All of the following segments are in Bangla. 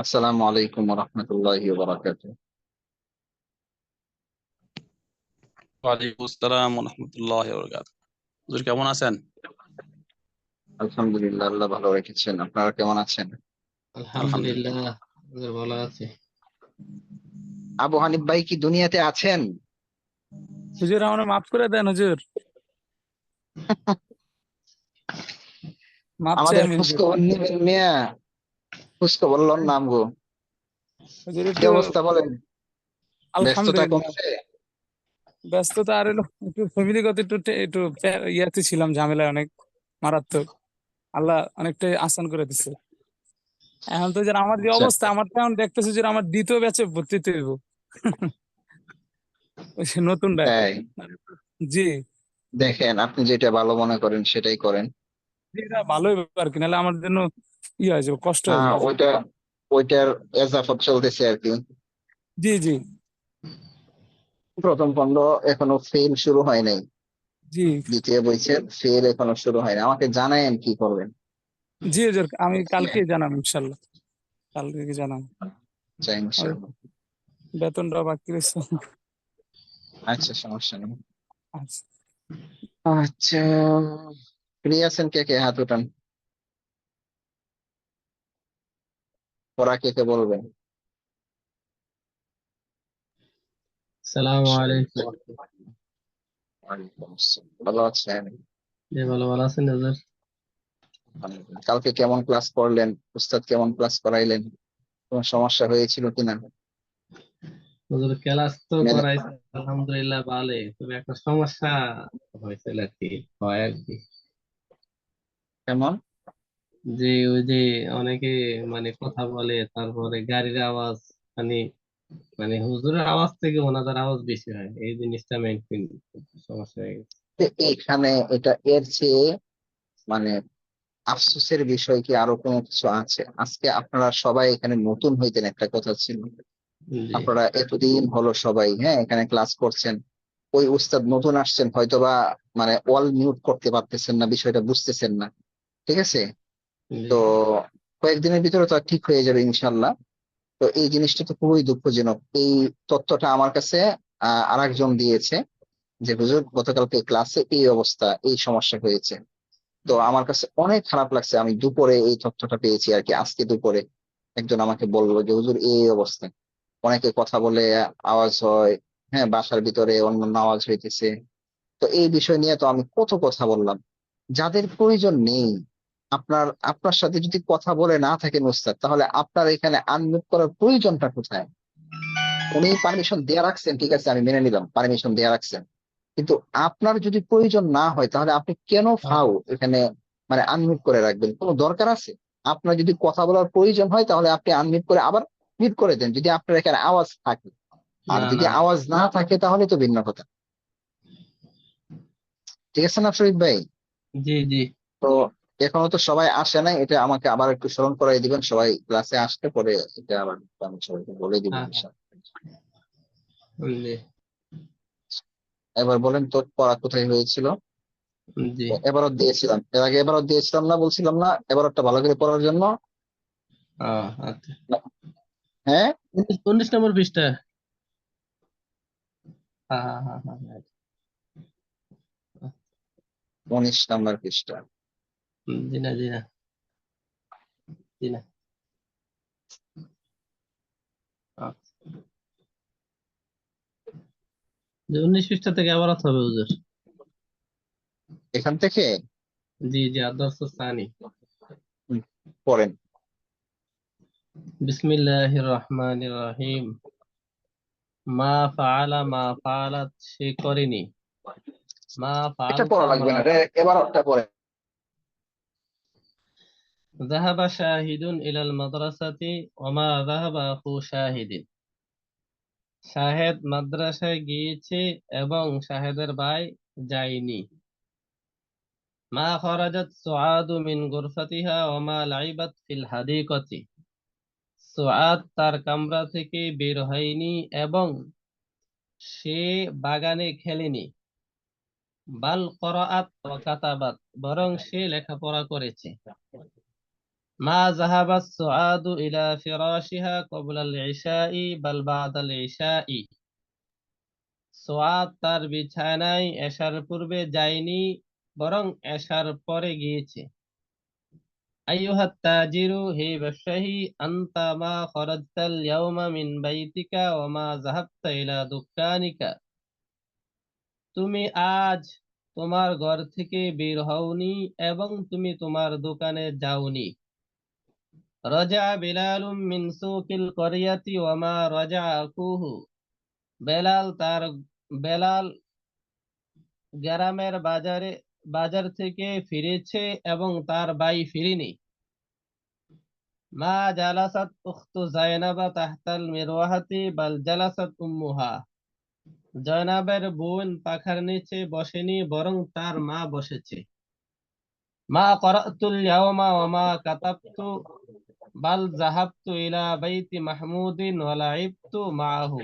আসসালামু আলাইকুম ওয়া রাহমাতুল্লাহি ওয়া বারাকাতুহু। ওয়ালাইকুম আসসালাম রহমতুল্লাহ বরকাত। হুজুর কেমন আছেন? আলহামদুলিল্লাহ, আল্লাহ ভালো রেখেছেন। আপনারা কেমন আছেন? আলহামদুলিল্লাহ। আলহামদুলিল্লাহ, হুজুর ভালো আছি। আবু হানিফ ভাই কি দুনিয়াতে আছেন? হুজুর আমার মাফ করে দেন হুজুর। মাপ চাই আমাদের আমি হুজুর। খোঁজখবর নিবেন মিয়া, খোঁজখবর লন নাম গো। হুজুর কি একটু অবস্থা বলেন? ব্যস্ততা আলহামদুলিল্লাহ। কমছে? ব্যস্ততা আর এলো একটু ফ্যামিলিগত একটু ইয়াতে ছিলাম, ঝামেলায় অনেক মারাত্মক। আল্লাহ অনেকটাই আসান করে দিচ্ছে। এখন তো যে আমার যে আচ্ছা, অবস্থা, আমার তো এখন দেখতেছি যে আমার দ্বিতীয় ব্যাচে ভর্তি হইব। ওই সে নতুনটায়। তাই জি। দেখেন, আপনি যেটা ভালো মনে করেন সেটাই করেন। এটা ভালোই ব্যাপার কি, নাহলে আমার জন্য হয়ে যাবে, কষ্ট হয়ে হ্যাঁ, যাবে। ওইটার এজাফত চলতেছে আর কি। জি জি। প্রথম খণ্ড এখনো ফেল শুরু হয় নাই, জি দ্বিতীয় বইছের ফেল এখনো শুরু হয় না। আমাকে জানায়েন কি করবেন। জি হুজুর, আমি কালকে জানাবো ইনশাল্লাহ। কালকে জানাবো। চাই আর ইনশাআল্লাহ। বেতনটা বাকি রয়েছে। আচ্ছা, সমস্যা নেই। আচ্ছা। আচ্ছা, ফ্রি আছেন কে কে? হাত উঠান। পড়া কে কে বলবেন? সালাম আলাইকুম। ওয়ালাইকুম আসসালাম। ভালো আছেন? জি, ভালো ভালো আছেন হুজুর? কালকে কেমন ক্লাস করলেন? উস্তাদ কেমন ক্লাস করাইলেন? কোনো সমস্যা হয়েছিল কিনা? হুজুর ক্লাস তো মেনে করাইছে, আলহামদুলিল্লাহ ভালো। তবে একটা সমস্যা হয়েছিল আর কি, হয় আর কি। কেমন? যে ওই যে অনেকে মানে কথা বলে, তারপরে গাড়ির আওয়াজ, মানে মানে হুজুরের আওয়াজ থেকে ওনাদের আওয়াজ বেশি হয়, এই জিনিসটা মেইন সমস্যা হয়ে গেছে। এখানে এটা এর চেয়ে মানে আফসোসের বিষয় কি আরো কোনো কিছু আছে? আজকে আপনারা সবাই এখানে নতুন হইতেন, একটা কথা ছিল। জি আপনারা এতদিন হলো সবাই, হ্যাঁ, এখানে ক্লাস করছেন। ওই উস্তাদ নতুন আসছেন, হয়তোবা মানে অল মিউট করতে পারতেছেন না, বিষয়টা বুঝতেছেন না। ঠিক আছে? জি তো কয়েকদিনের ভিতরে তো আর ঠিক হয়ে যাবে ইনশাল্লাহ। তো এই জিনিসটা তো খুবই দুঃখজনক। এই তথ্যটা আমার কাছে আরেকজন দিয়েছে যে হুজুর গতকালকে ক্লাসে এই অবস্থা, এই সমস্যা হয়েছে। তো আমার কাছে অনেক খারাপ লাগছে। আমি দুপুরে এই তথ্যটা পেয়েছি আর কি, আজকে দুপুরে একজন আমাকে বললো যে হুজুর এই অবস্থা, অনেকে কথা বলে আওয়াজ হয়, হ্যাঁ, বাসার ভিতরে অন্যান্য আওয়াজ হইতেছে। তো এই বিষয় নিয়ে তো আমি কত কথা বললাম। যাদের প্রয়োজন নেই, আপনার আপনার সাথে যদি কথা বলে না থাকেন ওস্তাদ, তাহলে আপনার এখানে আনমিউট করার প্রয়োজনটা কোথায়? উনি পারমিশন দেয়া রাখছেন, ঠিক আছে, আমি মেনে নিলাম, পারমিশন দেয়া রাখছেন। কিন্তু আপনার যদি প্রয়োজন না হয়, তাহলে আপনি কেন ফাও এখানে মানে আনমিউট করে রাখবেন? কোনো দরকার আছে? আপনার যদি কথা বলার প্রয়োজন হয়, তাহলে আপনি আনমিউট করে আবার মিউট করে দেন, যদি আপনার এখানে আওয়াজ থাকে। আর না যদি না। আওয়াজ না থাকে তাহলে তো ভিন্ন কথা। ঠিক আছে না শরীফ ভাই? জি জি। তো এখনো তো সবাই আসে নাই, এটা আমাকে আবার একটু স্মরণ করাই দিবেন। সবাই ক্লাসে আসতে পরে এটা আবার আমি সবাইকে বলে দিব হ্যাঁ হ্যাঁ। ইনশাআল্লাহ। জি এবার বলেন তো, পড়া কোথায় হয়েছিল? জি। এবারও দিয়েছিলাম, এর আগে এবারও দিয়েছিলাম না, বলছিলাম না এবারটা ভালো করে পড়ার জন্য? আচ্ছা। হ্যাঁ, 19 নম্বর পৃষ্ঠা। হ্যাঁ হ্যাঁ হ্যাঁ হ্যাঁ। 19 নাম্বার পৃষ্ঠা। জি না জি না জি না। আচ্ছা। যে 19 পৃষ্ঠা থেকে আবার আসতে হবে হুজুর। এখান থেকে জি জি, আদর্শ সানি। হুম, পড়েন। বিসমিল্লাহির রহমানির রহিম। মা ফাআলা মা ফাআলাত, সে করেনি। মা এটা পড়া ফাআলতা লাগবে মা। না রে, এবারটা পড়েন। যাহাবা শাহিদুন ইলাল মাদ্রাসাতি ওয়া মা যাহাবা আখু শাহিদিন। শাহেদ মাদ্রাসায় গিয়েছে এবং শাহেদের ভাই যায়নি। মা খরাজাত সুআদু মিন গুরফাতিহা ওয়া মা লাইবাত ফিল হাদিকাতি। সুআদ তার কামরা থেকে বের হয়নি এবং সে বাগানে খেলেনি। বাল করাআত ওয়া কাতাবাত, বরং সে লেখাপড়া করেছে। মা যাহাবাস সুআদু ইলা ফিরাশিহা ক্বাবলাল ইশাই বাল বাদাল ইশাই। সুআদ তার বিছানায় এশার পূর্বে যায়নি, বরং এশার পরে গিয়েছে। আইয়ুহাত তাজিরু, হে ব্যবসায়ী, আনতা মা খরাজতাল ইয়াওমা মিন বাইতিকা ওয়া মা যাহাবতা ইলা দুক্কানিকা। তুমি আজ তোমার ঘর থেকে বের হওনি এবং তুমি তোমার দোকানে যাওনি। রাজা বিলালুম মিন সুকিল করিয়াতি ওয়া মা রাজা আকুহু। বেলাল গ্রামের বাজার থেকে ফিরেছে এবং তার ভাই ফিরেনি। মা জালাসাত উখতু জায়নাবা তাহতাল মিরওয়াহাতি বাল জালাসাত উম্মুহা। জয়নাবের বোন পাখার নিচে বসেনি, বরং তার মা বসেছে। মা করাতুল ইয়াওমা ওয়া মা কাতাবতু বাল যাহাবতু ইলা বাইতি মাহমুদিন ওয়া লাইবতু মাআহু।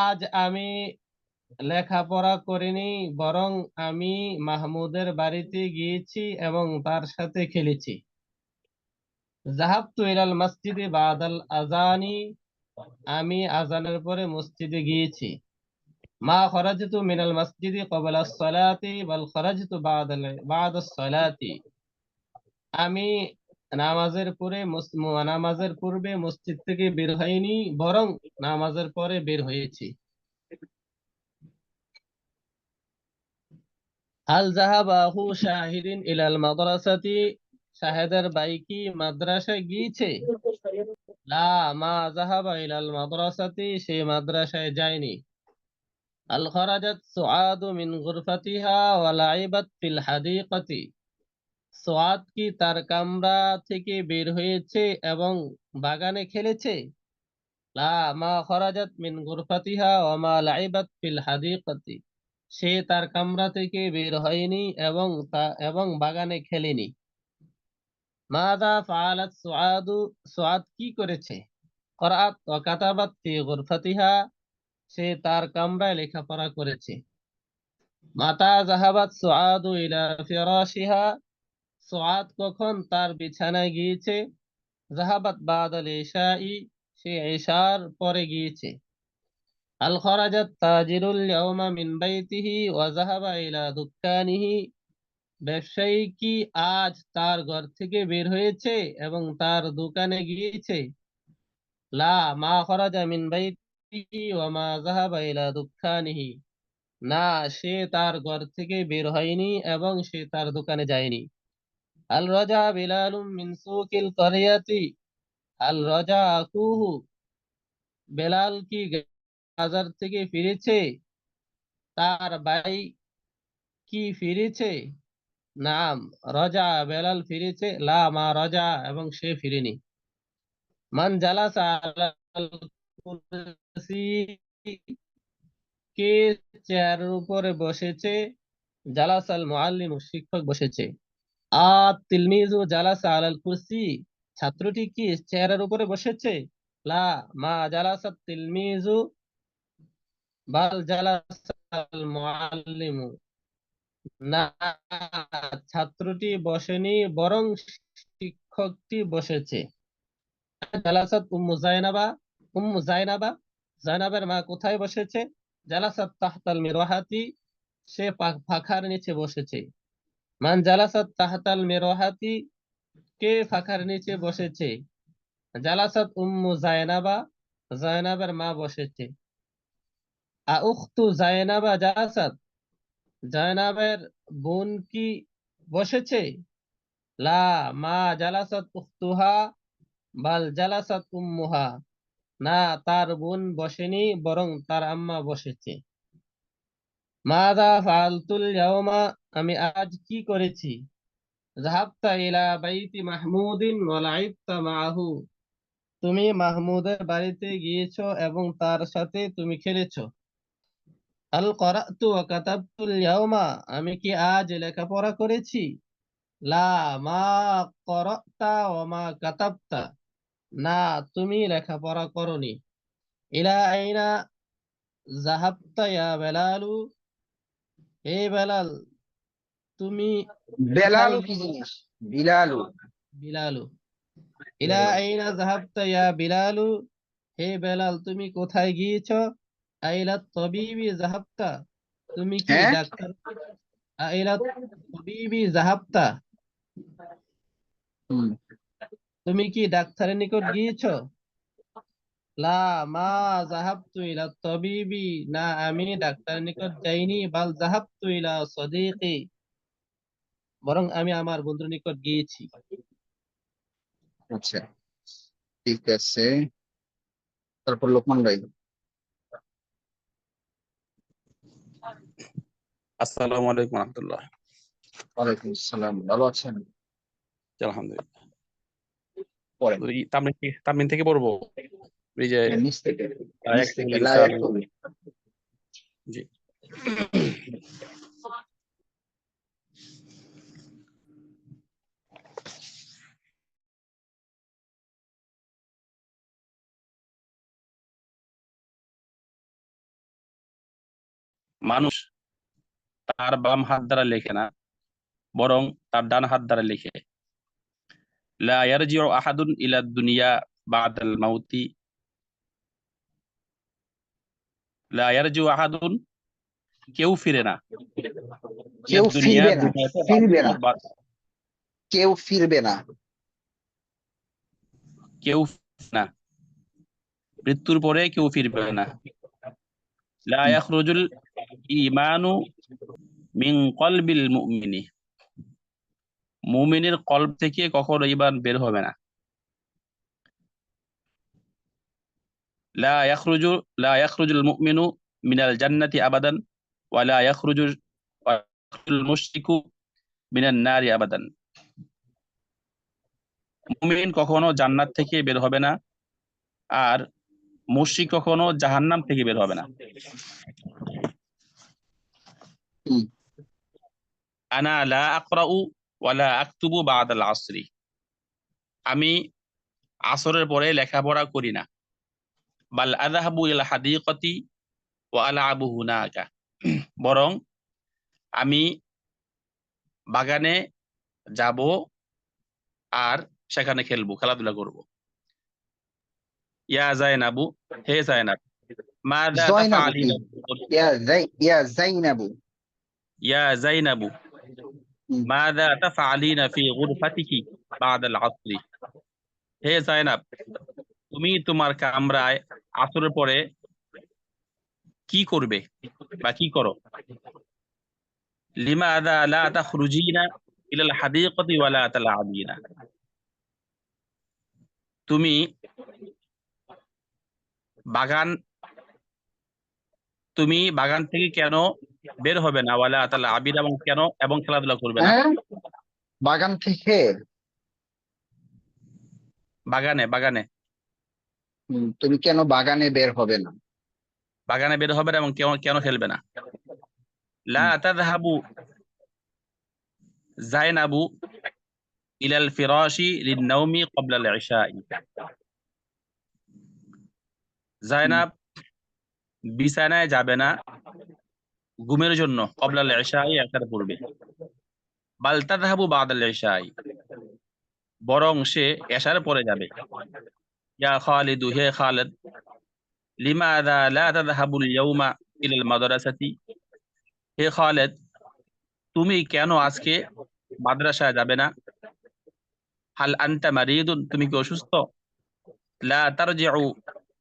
আজ আমি লেখাপড়া করিনি, বরং আমি মাহমুদের বাড়িতে গিয়েছি এবং তার সাথে খেলেছি। যাহাবতু ইলাল মসজিদে বাদাল আযানি। আমি আযানের পরে মসজিদে গিয়েছি। মা খরাজতু মিনাল মসজিদি ক্বাবলাস সালাতি বাল খরাজতু বাদাস সালাতি। আমি নামাজের পূর্বে মসজিদ থেকে বের হইনি, বরং নামাজের পরে বের হয়েছি। হাল যাহাবা আখু শাহিদিন ইলাল মাদ্রাসাতি। শাহেদের ভাই কি মাদ্রাসায় গিয়েছে? লা, মা যাহাবা ইলাল মাদ্রাসাতি, সে মাদ্রাসায় যায়নি। আল খরাজাত সুআদু মিন গুরফাতিহা ওয়া লাইবাত ফিল হাদিকাতি। সুআদ কি তার কামরা থেকে বের হয়েছে এবং বাগানে খেলেছে? লা, মা খরাজাত মিন গুরফাতিহা ওয়া মা লাইবাত ফিল হাদিকাতি। সে তার কামরা থেকে বের হয়নি এবং বাগানে খেলেনি। মাযা ফাআলাত সুআদু, সুআদ কি করেছে? করাআত ওয়া কাতাবাত ফি গুরফাতিহা। সে তার কামরায় লেখাপড়া করেছে। মাতা যাহাবাত সুআদু ইলা ফিরাশিহা। সুআদ কখন তার বিছানায় গিয়েছে? যাহাবাত বাদাল ইশাই। সে ইশার পরে গিয়েছে। আল খরাজাত তাজিরুল ইয়াওমা মিন বাইতিহি ওয়া যাহাবা ইলা দুক্কানিহি। ব্যবসায়ী কি আজ তার ঘর থেকে বের হয়েছে এবং তার দোকানে গিয়েছে? লা, মা খরাজা মিন বাইতিহি ওয়া মা যাহাবা ইলা দুক্কানিহি। না, সে তার ঘর থেকে বের হয়নি এবং সে তার দোকানে যায়নি। আল রাজা বিলালুম মিন সুকিল করিয়াতি। আল রাজা আকুহু। বেলাল কি বাজার থেকে ফিরেছে? তার ভাই কি ফিরেছে? নাম, রাজা, বেলাল ফিরেছে। লা, মা রাজা, এবং সে ফিরেনি। মান জালাসা আলাল কুরসি। কে চেয়ারের উপরে বসেছে? জালাসাল মুআল্লিমু, শিক্ষক বসেছে। তিলমিজু জালাসা আলাল কুরসি। ছাত্রটি কি চেয়ারের উপরে বসেছে? লা, মা জালাসাত তিলমিজু বাল জালাসাল মুআল্লিমু। না, ছাত্রটি বসেনি, বরং শিক্ষকটি বসেছে। জালাসাত উম্মু জায়নাবা। উম্মু জায়নাবা, জায়নাবের মা কোথায় বসেছে? জালাসাত তাহতাল মিরওয়াহাতি। সে পাখার নিচে বসেছে। মান জালাসাত তাহতাল মিরওয়াহাতি। কে পাখার নিচে বসেছে? জালাসাত উম্মু জায়নাবা। জায়নাবের মা বসেছে। উখতু জায়নাবা জালাসাত। জায়নাবের বোন কি বসেছে? লা, মা জালাসাত উখতুহা বাল জালাসাত উম্মুহা। না, তার বোন বসেনি, বরং তার আম্মা বসেছে। মাযা ফাআলতুল ইয়াওমা, আমি আজ কি করেছি? যাহাবতা ইলা বাইতি মাহমুদিন ওয়া লাইবতা মাআহু। তুমি মাহমুদের বাড়িতে গিয়েছো এবং তার সাথে তুমি খেলেছো। হাল করাতু ওয়া কাতাবতুল ইয়াওমা, আমি কি আজ লেখাপড়া করেছি? লা, মা করাতা ওয়া মা কাতাবতা। না, তুমি লেখাপড়া করনি। ইলা আইনা যাহাবতা ইয়া বেলালু। হে বেলাল, তুমি কোথায় বেলাল কি জিনিস? বিলালু। বিলালু ইলা আইনা যাহাবতা ইয়া বিলালু, হে বেলাল তুমি কোথায় গিয়েছো? আইলা তবিবি যাহাবতা, তুমি কি হ্যাঁ, ডাক্তার? আইলা তবিবি যাহাবতা, হুম, তুমি কি ডাক্তারের নিকট গিয়েছো? লা মা যাহাবতু ইলা তবিবি, না আমি ডাক্তারের নিকট যাইনি। বাল যাহাবতু ইলা সদীকি, বরং আমি আমার বন্ধুর নিকট গিয়েছি। আচ্ছা, ঠিক আছে। তারপর লোকমান ভাই। আসসালামু আলাইকুম রহমতুল্লাহ। ওয়ালাইকুম আসসালাম, ভালো আছেন? আলহামদুলিল্লাহ। পড়েন। তামিন থেকে পড়বো, এই যে হ্যাঁ, নিচ থেকে, নিচ ইয়াকতুবুল থেকে লা ইনসানু। ইয়াকতুবু। জি। মানুষ তার বাম হাত দ্বারা লেখে না, বরং তার ডান হাত দ্বারা লিখে। লা ইয়ারজিউ আহাদুন ইলা দুনিয়া বাদাল মাউতি, লা ইয়ারজিউ আহাদুন, কেউ ফিরে না, ইলা কেউ দুনিয়া, ফিরবে না, দুনিয়াতে ফিরবে না, কেউ ফিরবে না। কেউ না, মৃত্যুর পরে কেউ ফিরবে না। লা হুম, ইয়াখরুজুল ঈমানু মিন কলবিল মুমিনি, মুমিনের কলব থেকে কখনো ঈমান বের হবে না। লা ইয়াখরুজুল মুমিনু মিনাল জান্নাতি আবাদান ওয়া লা ইয়াখরুজুল মুশরিকু মিনান নারি আবাদান। মুমিন কখনো জান্নাত থেকে বের হবে না, আর মুশরিক কখনো জাহান্নাম থেকে বের হবে না। হুম, আনা লা আকরাউ ওয়া লা আকতুবু বাদাল আসরি, আমি আসরের পরে লেখাপড়া করি না। বাল আযহাবু ইলা হাদিকাতি ওয়া আলআবু হুনাকা, বরং আমি বাগানে যাব আর সেখানে খেলবো, খেলাধুলা করব। ইয়া জাইনাবু, হে জাইনাব, মাযা জয়নাবু কি? তাফআলিনা, ইয়া জাইনাবু। ইয়া জাইনাবু, হুম, মাযা তাফআলিনা ফি গুরফাতিকি বাদাল আসরি, হে জাইনাব, তুমি তোমার কামরায় আসরের পরে কি করবে বা কি করো? লিমাযা লা তাখরুজিনা ইলাল হাদিকাতি ওয়া লা তালআবিনা, তুমি বাগান তুমি বাগান থেকে কেন বের হবে না? ওয়ালা তালআবিনা, এবং কেন এবং খেলাধুলা করবে না? হ্যাঁ, বাগান থেকে। বাগানে বাগানে তুমি কেন বাগানে বের হবে না? বাগানে বের হবে না এবং কেন কেন খেলবে না? লা হুম, তাযহাবু জাইনাবু ইলাল ফিরাশি লিন-নাওমি ক্বাবলা আল-ইশাই, হুম, জাইনাব বিছানায় যাবে না ঘুমের জন্য ক্বাবলা আল-ইশাই, এশার পূর্বে। বাল তাযহাবু বা'দা আল-ইশাই, বরং সে এশার পরে যাবে। ইয়া খালিদু, হে খালিদ, লিমাযা লা তাযহাবু আল-ইয়াওমা ইলাল মাদ্রাসাতি, হে খালিদ, তুমি কেন আজকে মাদ্রাসায় যাবে না? হাল আনতা মারিদুন, তুমি কি অসুস্থ? লা তারজিউ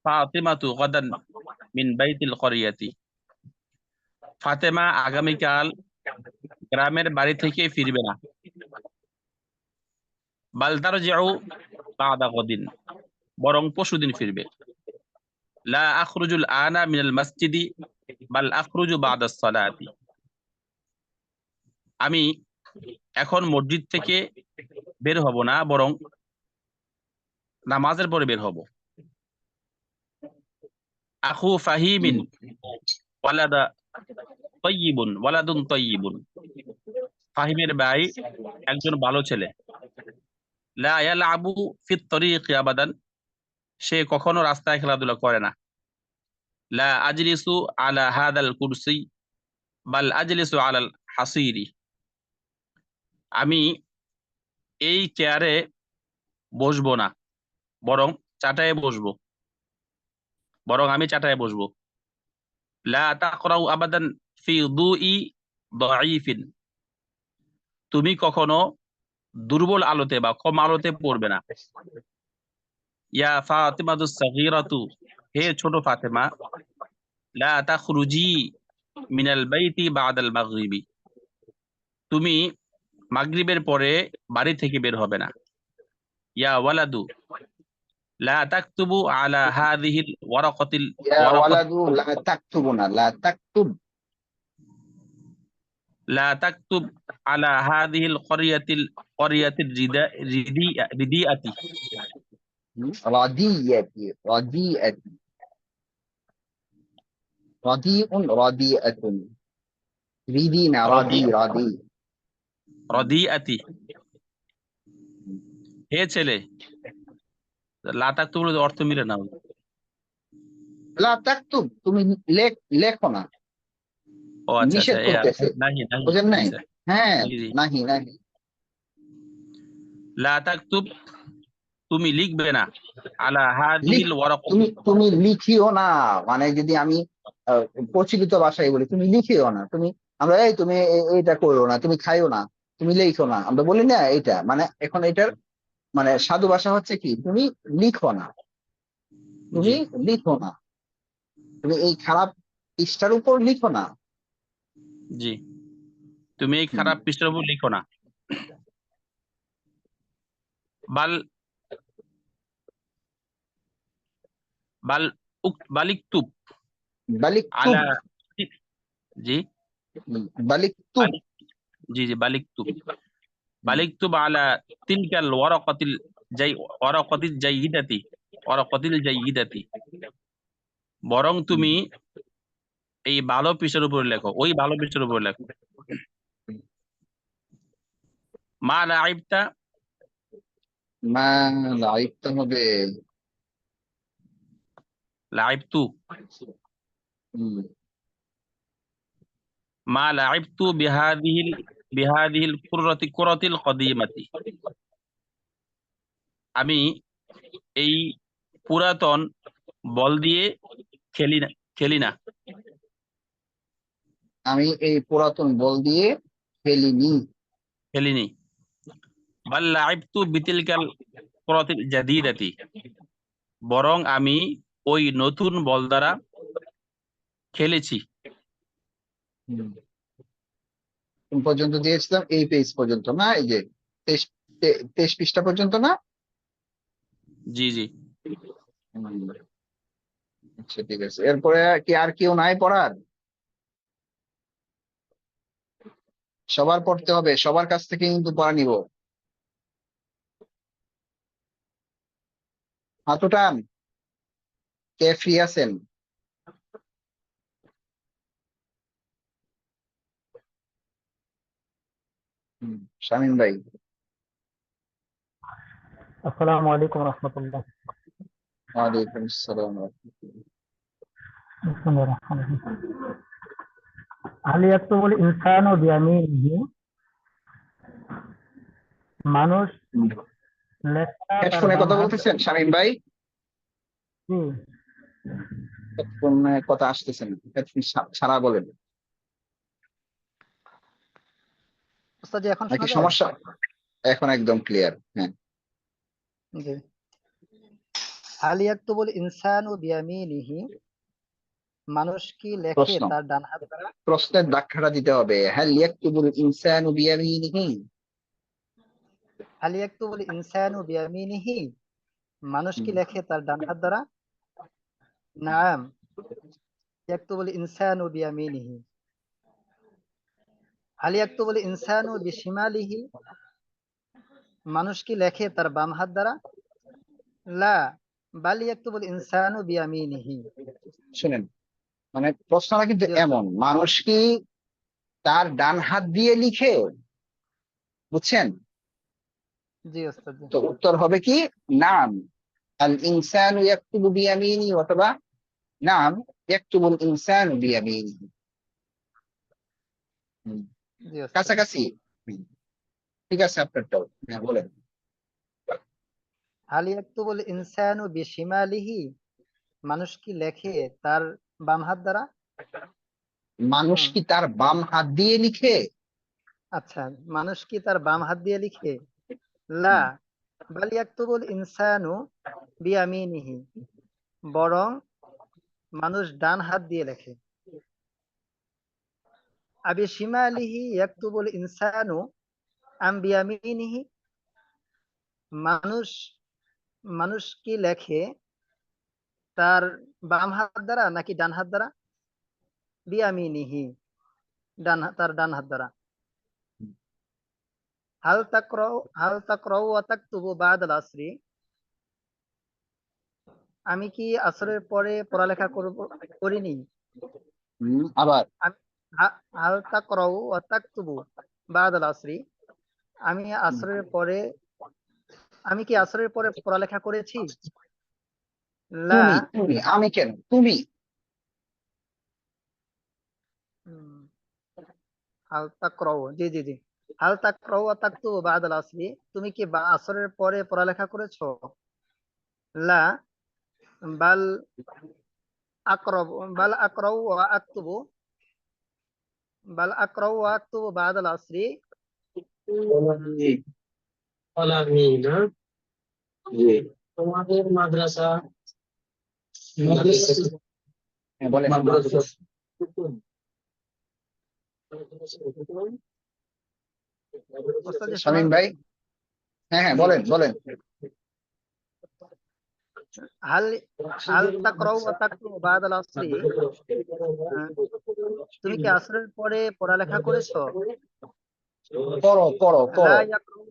ফাতিমাতু গাদান মিন বাইতিল ক্বরিয়াতি, ফাতেমা আগামীকাল গ্রামের বাড়ি থেকে ফিরবে না। বাল তারজিউ বাদা গাদিন, বরং পরশুদিন ফিরবে। লা আখরুজুল আনা মিনাল মসজিদি বাল আখরুজু বাদাস সালাতি, আমি এখন মসজিদ থেকে বের হব না, বরং নামাজের পরে বের হব। আখু ফাহিমিন ওয়ালাদা ওয়ালাদুন তাইয়িবুন, ফাহিমের ভাই একজন ভালো ছেলে। লা ইয়ালআবু ফিত তরিকি আবাদান, সে কখনো রাস্তায় খেলাধুলা করে না। লা আজলিসু আলা হাদাল কুরসি বাল আজলিসু আলাল হাসিরি, আমি এই চেয়ারে বসবো না, বরং চাটায়ে বসবো, বরং আমি চাটায়ে বসবো। লা তাকরাউ আবাদান ফি দুই দাঈফিন, তুমি কখনো দুর্বল আলোতে বা কম আলোতে পড়বে না। ইয়া ফাতিমাতুস সাগীরাতু, হে ছোট ফাতেমা, লা তাখরুজি মিনাল বাইতি বাদাল মাগরিবি, তুমি মাগরিবের পরে বাড়ি থেকে বের হবে না। ইয়া ওয়ালাদু লা তাকতুবু আলা হাযিহিল ওয়ারাকাতিল ইয়া ওয়ারাকাত ওয়ালাদু লা তাকতুবুনা, লা তাকতুব, লা তাকতুব আলা হাযিহিল করিয়াতির রিদিআতি, রাদিয়াতি, রাদিয়াতি, রাদিউন, রাদিয়াতুন, রিদি না, রাদি, রাদি। রদিআতি, হে ছেলে। লা তাকতুব অর্থ মিলে না। লা তাকতুব, তুমি লেখো না, ও আচ্ছা আচ্ছা, নিষেধ করতেছে, নাহি নাহি, বুঝেন জি নাই? স্যার, হ্যাঁ, জি জি। নাহি নাহি। লা তাকতুব, তুমি লিখবে না, আলা লিখ, হাযিহিল ওয়ারাকাতি, তুমি তুমি লিখিও না, মানে যদি আমি প্রচলিত ভাষায় বলি, তুমি লিখিও না, তুমি, আমরা এই তুমি এইটা করো না, তুমি খাইও না, তুমি লিখো না, আমরা বলি না এইটা, মানে এখন এটার মানে সাধু ভাষা হচ্ছে কি, তুমি লিখো না, তুমি জি লিখো না, তুমি এই খারাপ পৃষ্ঠার উপর লিখো না। জি, তুমি এই হুম। খারাপ পৃষ্ঠার উপর লিখো না। বাল বাল বালিকতুব বালিকতুব, আলা, জি বালিকতুব, বালিক, জি জি, বালিকতুব বালিকতুব আলা তিলকাল ওয়ারাকাতিল ওয়ারাকাতিল জাইয়িদাতি, বরং তুমি এই ভালো পৃষ্ঠার উপর লেখো, ওই ভালো পৃষ্ঠার উপর লেখো। মা লাইবতা, মা লাইকতে হবে। লাইবতু, হুম। মা লাইবতু বিহাদিহিল কুরাতিল কদিমাতি, আমি এই পুরাতন বল দিয়ে খেলি না। আমি এই পুরাতন বল দিয়ে খেলিনি। বাল লাইবতু বিতিলকাল কুরাতিল জাদিদাতি, বরং আমি ওই নতুন বল দ্বারা খেলেছি। হুম। কোন পর্যন্ত দিয়েছিলাম? এই পেজ পর্যন্ত না, এই যে 23 পৃষ্ঠা পর্যন্ত না? জি জি। হুম। আচ্ছা ঠিক আছে, এরপরে কি আর কেউ নাই পড়ার? সবার পড়তে হবে, সবার কাছ থেকে কিন্তু পড়া নিব। হাত উঠান, কে ফ্রি আছেন? শামীম ভাই। আসসালামু আলাইকুম রহমতুল্লাহ। ওয়ালাইকুম আসসালাম ওয়া রাহমাতুল্লাহ। বিসমিল্লাহির রহমানির রহিম। হাল ইয়াকতুবুল ইনসানু বিয়ামিনিহি, মানুষ লেখা তার হেডফোনে বাম কথা হাত বলতেছেন শামীম ভাই? জি হেডফোনে কথা আসতেছেন, হেডফোন ছাড়া বলেন। ওস্তাদ এখন নাকি শোনা যায়? সমস্যা? এখন একদম ক্লিয়ার, হ্যাঁ। জি। হাল ইয়াকতুবুল ইনসানু বিয়ামিনিহি, মানুষ কি লেখে প্রশ্ন, তার ডান হাত দ্বারা? প্রশ্নের ব্যাখ্যাটা দিতে হবে। হাল ইয়াকতুবুল ইনসানু বিয়ামিনিহি, হাল ইয়াকতুবুল ইনসানু বিয়ামিনিহি, মানুষ কি লেখে তার ডান হাত দ্বারা? নাম ইয়াকতুবুল ইনসানু বিয়ামিনিহি। হাল ইয়াকতুবুল ইনসানু বিশিমালিহি, মানুষ কি লেখে তার বাম হাত দ্বারা? লা বাল ইয়াকতুবুল ইনসানু বিয়ামিনিহি। শুনেন, মানে প্রশ্নটা কিন্তু জি ওস্তাদ। এমন, মানুষ কি তার ডান হাত দিয়ে লিখে? বুঝছেন? জি ওস্তাদ জি। তো উত্তর হবে কি নাম, আল ইনসানু ইয়াকতুবু বিয়ামিনি, অথবা নাম ইয়াকতুবুল ইনসানু বিয়ামিনি। জি ওস্তাদ। কাছাকাছি। হুম। ঠিক আছে, আপনারটাও, হ্যাঁ বলেন। হাল ইয়াকতুবুল ইনসানু বিশিমালিহি, মানুষ কি লেখে তার বাম হাত দ্বারা? মানুষ হুম, কি তার বাম হাত দিয়ে লিখে? আচ্ছা, মানুষ কি তার বাম হাত দিয়ে লিখে? লা বাল ইয়াকতুবুল ইনসানু বিয়ামিনিহি, বরং মানুষ ডান হাত দিয়ে লেখে। আবি শিমালিহি ইয়াকতুবুল ইনসানু আম বিয়ামিনিহি, মানুষ মানুষ কি লেখে তার বাম হাত দ্বারা নাকি ডান হাত দ্বারা? বিয়ামিনিহি, তার ডান হাত দ্বারা। হাল তাকরাউ ওয়া তাকতুবু বাদাল আসরি, আমি কি আসরের পরে পড়ালেখা করিনি? আবার হাল তাকরাউ ওয়া তাকতুবু বাদাল আসরি, আমি আসরের পরে আমি কি আসরের পরে পড়ালেখা করেছি? লা তুমি আমি কেন, তুমি। হুম, হাল তাকরাউ, জি জি জি, হাল তাকরাউ ওয়া তাকতুবু বাদাল আসরি, তুমি কি আসরের পরে পড়ালেখা করেছো? লা বাল আকরাউ ওয়া আকতুবু, বাদাল আসরি। জি, আমি না, জি, তোমাদের মাদ্রাসা হ্যাঁ, বলেন। মাদ্রাসা ওস্তাদ জি, শামীম ভাই, হ্যাঁ হ্যাঁ, জি, বলেন বলেন। হাল হাল তাকরাউ ওয়া তাকতুবু বাদাল আসরি, তুমি কি আসরের পরে পড়ালেখা করেছো? পড়ো পড়ো লা পড়ো। ইয়াকরাউ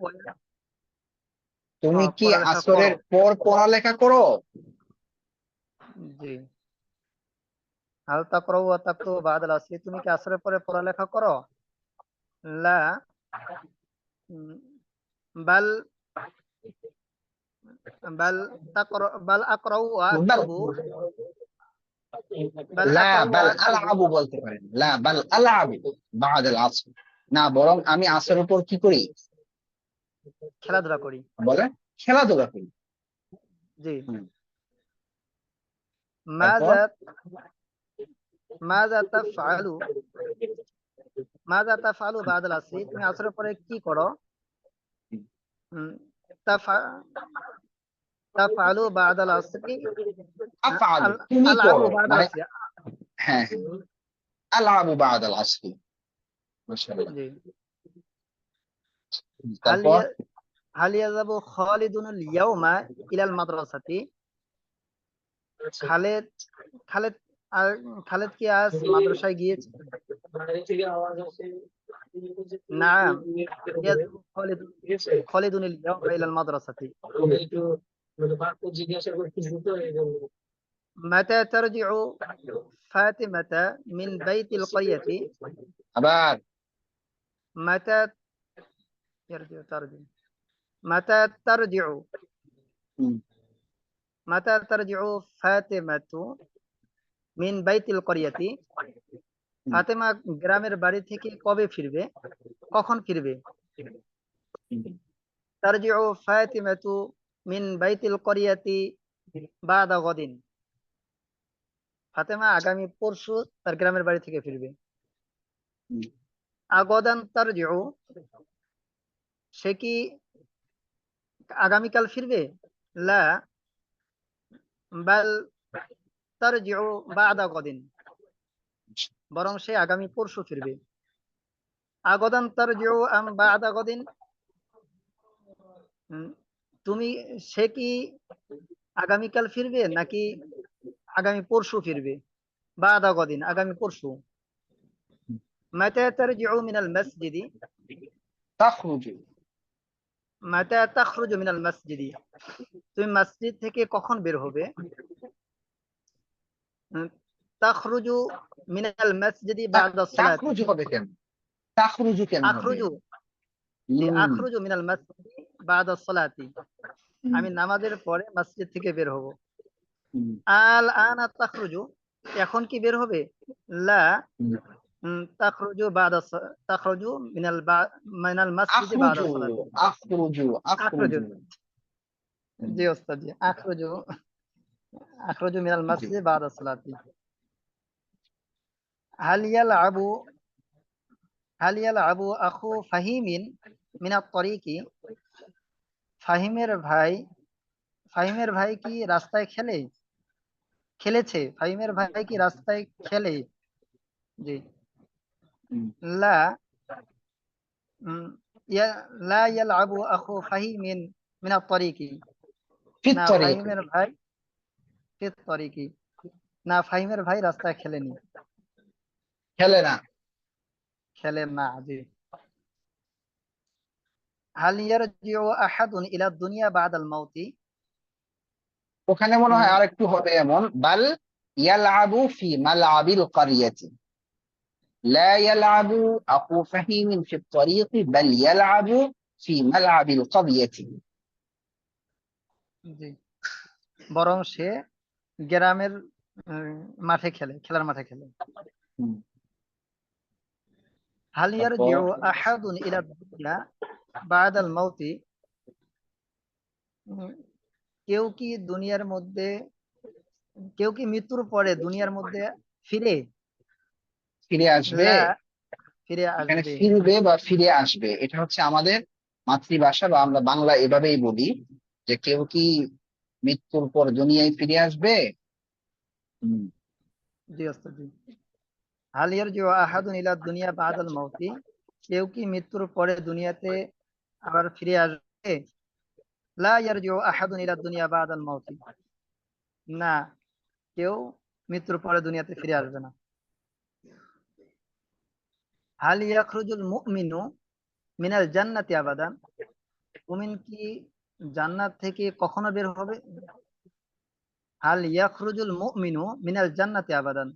তুমি কি পড়ালেখা করো। আসরের পর পড়ালেখা করো? জি, হাল তাকরাউ ওয়া তাকতুবু বাদাল আসরি, তুমি কি আসরের পরে পড়ালেখা করো? লা উম, বাল বাল আকরাউ ওয়া বাল আকতুবু, বাল লা আকরাউ ওয়া বাল আকতুবু, আলআবু বলতে পারেন, লা বাল আলআবু বাদাল আসর। না, বরং আমি আসরের উপর কি করি? খেলাধুলা করি। বলেন, খেলাধুলা করি। জি, হুম, তারপর মাযা মাযা তাফআলু মাযা তাফআলু বাদাল আসরি, তুমি আসরের পরে কি করো? উম, তাফা- তাফআলু বাদাল আসরি, আফআলু আল তুমি আলআবু করো, বাদাল মানে আসরি। হ্যাঁ হ্যাঁ, আলআবু বাদাল আসর। মাশাআল্লাহ। জি, হাল তারপর ইয়া- হাল ইয়াযাবু খালিদুল ইয়াউমা ইলাল মাদ্রাসাতি, খালেদ খালেদ আর- খালেদ কি আজ মাদ্রাসায় গিয়েছে? নাম ইয়াযাবু খালিদুল ইয়াউমা ইলাল মাদ্রাসাতি। জিজ্ঞাসা করতেছি তো এই জন্য। মাতা তারজিউ ফাতিমাতা মিন বাইতিল ক্বরিয়াতি, আবার মাতা তারজিউ মাতা তারজিউ হুম, মাতা তারজিউ ফাতিমাতু মিন বাইতিল ক্বরিয়াতি, ফাতেমা গ্রামের বাড়ি থেকে কবে ফিরবে, কখন ফিরবে? হুম, তারজিউ ফাতিমাতু মিন বাইতিল ক্বরিয়াতি বাদা গদিন, ফাতেমা আগামী পরশু তার গ্রামের বাড়ি থেকে ফিরবে। হুম। আগদান তারজিউ, সে কি আগামীকাল ফিরবে? লা বাল তারজিউ বাদা গদিন, বরং সে আগামী পরশু ফিরবে। আগদান তারজিউ আম বাদা গদিন, উম, তুমি সে কি আগামীকাল ফিরবে নাকি আগামী পরশু ফিরবে? বাদা গদিন, আগামী পরশু। মাতা তারজিউ মিনাল মসজিদি, তাখরুজু মাতা তাখরুজু মিনাল মসজিদি, তুমি মসজিদ থেকে কখন বের হবে? তাখরুজু মিনাল মসজিদি বাদা সালাতি, তাখরুজু হবে কেন? তাখরুজু কেন হবে? আখরুজু, যে হুম, আখরুজু মিনাল মসজিদি বাদা সালাতি, হুম, আমি নামাজের পরে মসজিদ থেকে বের হব। হুম, আল আনা তাখরুজু, এখন কি বের হবে? লা হুম। তাখরুজু মিনাল মসজিদি বাদা আখরুজু সালাতি। আখরুজু আখরুজু, আখরুজু জি ওস্তাদ জি, আখরুজু মিনাল জি মাসজিদ বাদা সালাতি। হাল ইয়ালআবু হাল ইয়ালআবু আখু ফাহিমিন মিনাত তরিকি। ফাহিমের ভাই ফাহিমের ভাই কি রাস্তায় খেলেছে? ফাহিমের ভাই কি রাস্তায় খেলে? জি। হুম, লা উম, লা ইয়ালআবু আখু ফাহিমিন মিনাত তরিকি। ফিত না তরিক, ফাহিমের ভাই ফিত তরিকি। না ফাহিমের ভাই রাস্তায় খেলেনি, খেলে না। খেলেন না। জি। হাল ইয়ারজিউ আহাদুন ইলা দুনিয়া বাদাল মাউতি। ওখানে মনে হয় আর একটু হবে এমন, বাল ইয়ালআবু ফি মালআবিল ক্বরিয়াতি, লা ইয়ালআবু আখু ফাহিমিন ফি তরিকি বাল ইয়ালআবু ফি মালআবিল ক্বরিয়াতি। জি, বরং সে গ্রামের মাঠে খেলার মাঠে খেলে। হুম, হাল তারপর ইয়ারজিউ আহাদুন ইলা দুনিয়া বাদাল মাউতি। উম, কেউ কি দুনিয়ার মধ্যে কেউ কি মৃত্যুর পরে দুনিয়ার মধ্যে ফিরে? ফিরে আসবে। লা, ফিরে এখানে আসবে। ফিরবে বা ফিরে আসবে, এটা হচ্ছে আমাদের মাতৃভাষা বা আমরা বাংলা এভাবেই বলি, যে কেউ কি মৃত্যুর পর দুনিয়ায় ফিরে আসবে। হুম, জি ওস্তাদ জি। হাল ইয়ারজিউ আহাদুন ইলা দুনিয়া বাদাল মাউতি। কেউ কি মৃত্যুর পরে দুনিয়াতে আবার ফিরে আসবে? লা ইয়ারজিউ আহাদুন ইলা দুনিয়া বাদাল মাউতি। না, কেউ মৃত্যুর পরে দুনিয়াতে ফিরে আসবে না। হাল ইয়াখরুজুল মুমিনু মিনাল জান্নাতি আবাদান। মুমিন কি জান্নাত থেকে কখনো বের হবে? হাল ইয়াখরুজুল মুমিনু মিনাল জান্নাতি আবাদান।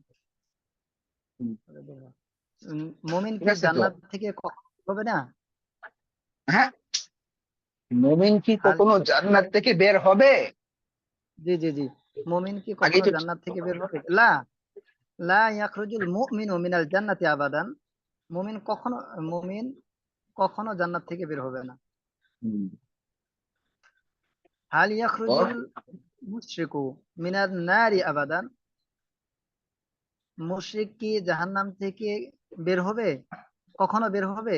হুম, মুমিন ঠিক কি আছে তো। জান্নাত থেকে কখনো বের হবে না? হ্যাঁ, মুমিন কি হাল কখনো জান্নাত থেকে বের হবে? জি জি জি, মুমিন কি আগেই কখনো তো জান্নাত থেকে বের হবে? লা, লা ইয়াখরুজুল মুমিনু মিনাল জান্নাতি আবাদান। মুমিন কখনো মুমিন কখনো জান্নাত থেকে বের হবে না। হুম, হাল ওর ইয়াখরুজুল মুশরিকু মিনান নারি আবাদান। মুশরিক কি জাহান্নাম থেকে বের হবে? কখনো বের হবে?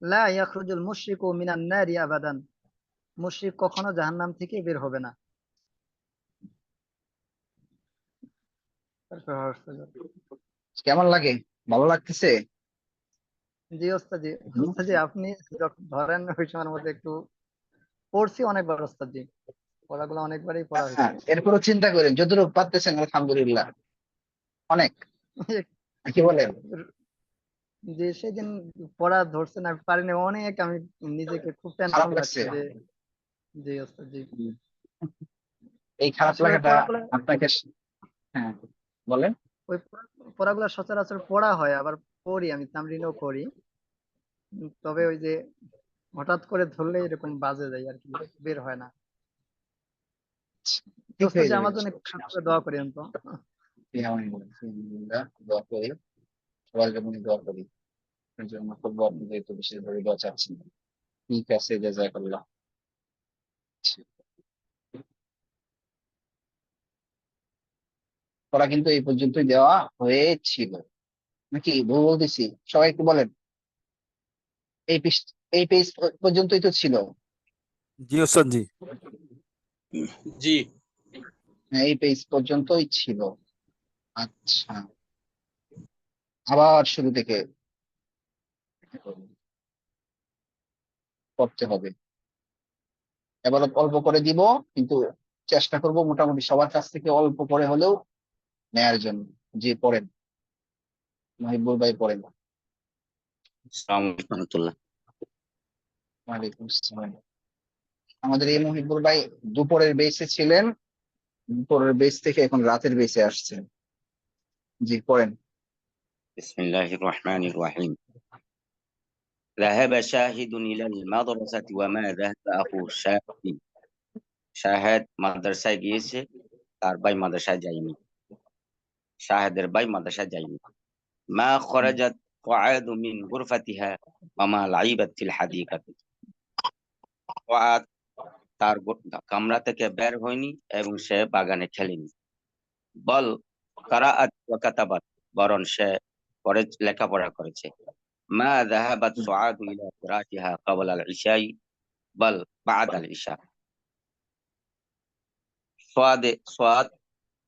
লা ইয়াখরুজুল মুশরিকু মিনান নারি আবাদান। মুশরিক কখনো জাহান্নাম থেকে বের হবে না। কেমন লাগে? ভালো লাগতেছে? জি ওস্তাদ জি। হুম, ওস্তাদ জি, আপনি যখন ধরেন ওই সময়ের মধ্যে একটু পড়ছি অনেকবার ওস্তাদ জি, পড়াগুলো অনেকবারই পড়া হ্যাঁ, হয়েছে। এরপরও চিন্তা করেন যতটুকু পারতেছেন আলহামদুলিল্লাহ, অনেক। কি বলেন? যে সেদিন পড়া ধরছেন আমি পারিনি অনেক, আমি নিজেকে খুব খারাপ টেনশন লাগছে? লাগছে যে। জি ওস্তাদ জি। হুম, এই খারাপ আসলে ওই লাগাটা পড়াগুলো আপনাকে হ্যাঁ বলেন। পড়াগুলো সচরাচর পড়া হয়, আবার পড়ি, আমি তামরিনও করি। তবে ওই যে হঠাৎ করে ধরলে এরকম বাজে যায় আর কি, বের হয় না। তো ঠিক ওস্তাদ হয়ে জি, যাবে আমার জন্য একটু খাস ইনশাআল্লাহ। করে দোয়া করেন তো। আলহামদুলিল্লাহ, দোয়া করি, সবার জন্য দোয়া করি। এর জন্য খুব যেহেতু বিশেষভাবে দোয়া চাচ্ছি। ঠিক আছে, জাযাকাল্লাহ। পড়া কিন্তু এই পর্যন্তই দেওয়া হয়েছিল, নাকি ভুল বলতেছি? সবাই একটু বলেন। এই পৃষ্ঠ এই পেজ পর্যন্তই তো ছিল। জি ওস্তাদ জি। জি। হ্যাঁ, এই পেজ পর্যন্তই ছিল। আচ্ছা, আবার শুরু থেকে করতে হবে। এবার অল্প করে দিব, কিন্তু চেষ্টা করব মোটামুটি সবার কাছ থেকে অল্প করে হলেও নেয়ার জন্য। যে পড়েন, মহিবুল ভাই পড়েন। আসসালামু আলাইকুম রহমতুল্লাহ। ওয়ালাইকুম আসসালাম। আমাদের এই মহিবুল ভাই দুপুরের বেসে ছিলেন, দুপুরের বেস থেকে এখন রাতের বেসে আসছেন। জি পড়েন। বিসমিল্লাহির রহমানির রহিম। ذهب شاهد إلى المدرسة وما ذهب أخو شاهد। শাহেদ মাদ্রাসায় গিয়েছে, তার ভাই মাদ্রাসায় যায়নি। শাহেদের ভাই মাদ্রাসায় যায়নি। মা খরাজাত ফুআদু মিন গুরফাতিহা ওয়া মা লাইবাত ফিল হাদিকাতি। ফুআদ তার কামরা থেকে বের হয়নি এবং সে বাগানে খেলেনি। বল কারাআত ওয়া কাতাবাত, বরং সে পড়ে লেখাপড়া করেছে। মা যাহাবাত সুআদু ইলা ফিরাশিহা ক্বাবলা আল ইশাই বাল বা'দা আল ইশা। সোয়াদ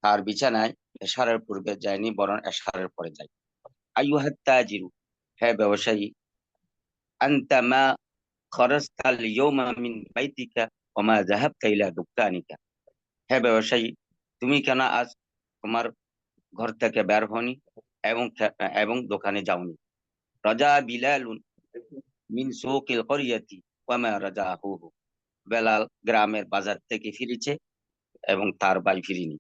তার বিছানায় এশারের পূর্বে যায়নি, বরং এশারের পরে যায়। আইয়ুহাত তাজিরু, হে ব্যবসায়ী, আনতা মা খরজতা আল ইয়াওমা মিন বাইতিকা ওয়া মা যাহাবতা ইলা দুকানিকা। হে ব্যবসায়ী, তুমি কেন আজ তোমার ঘর থেকে বের হনি এবং এবং দোকানে যাওনি। রাজা বিলালুন মিন সুকিল করিয়াতি ওয়া মা রাজাহু। বেলাল গ্রামের বাজার থেকে ফিরেছে এবং তার ভাই ফিরেনি।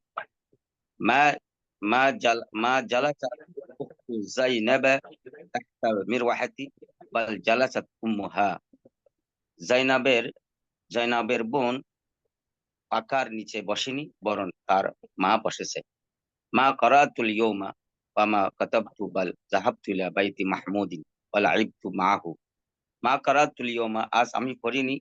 মা মা জালাসা উখতু যায়নাবা তাহতা মিরওয়াহাতি বাল জালাসাত উম্মুহা। জাইনাবের জাইনাবের বোন পাকার নিচে বসেনি, বরং তার মা বসেছে। মা করাতুল ইয়াওমা ওয়া মা কাতাবতু বাল যাহাবতু ইলা বাইতি মাহমুদিন ওয়া লাইবতু মাহু। মা করাতুল ইয়াওমা, আজ আমি পড়িনি,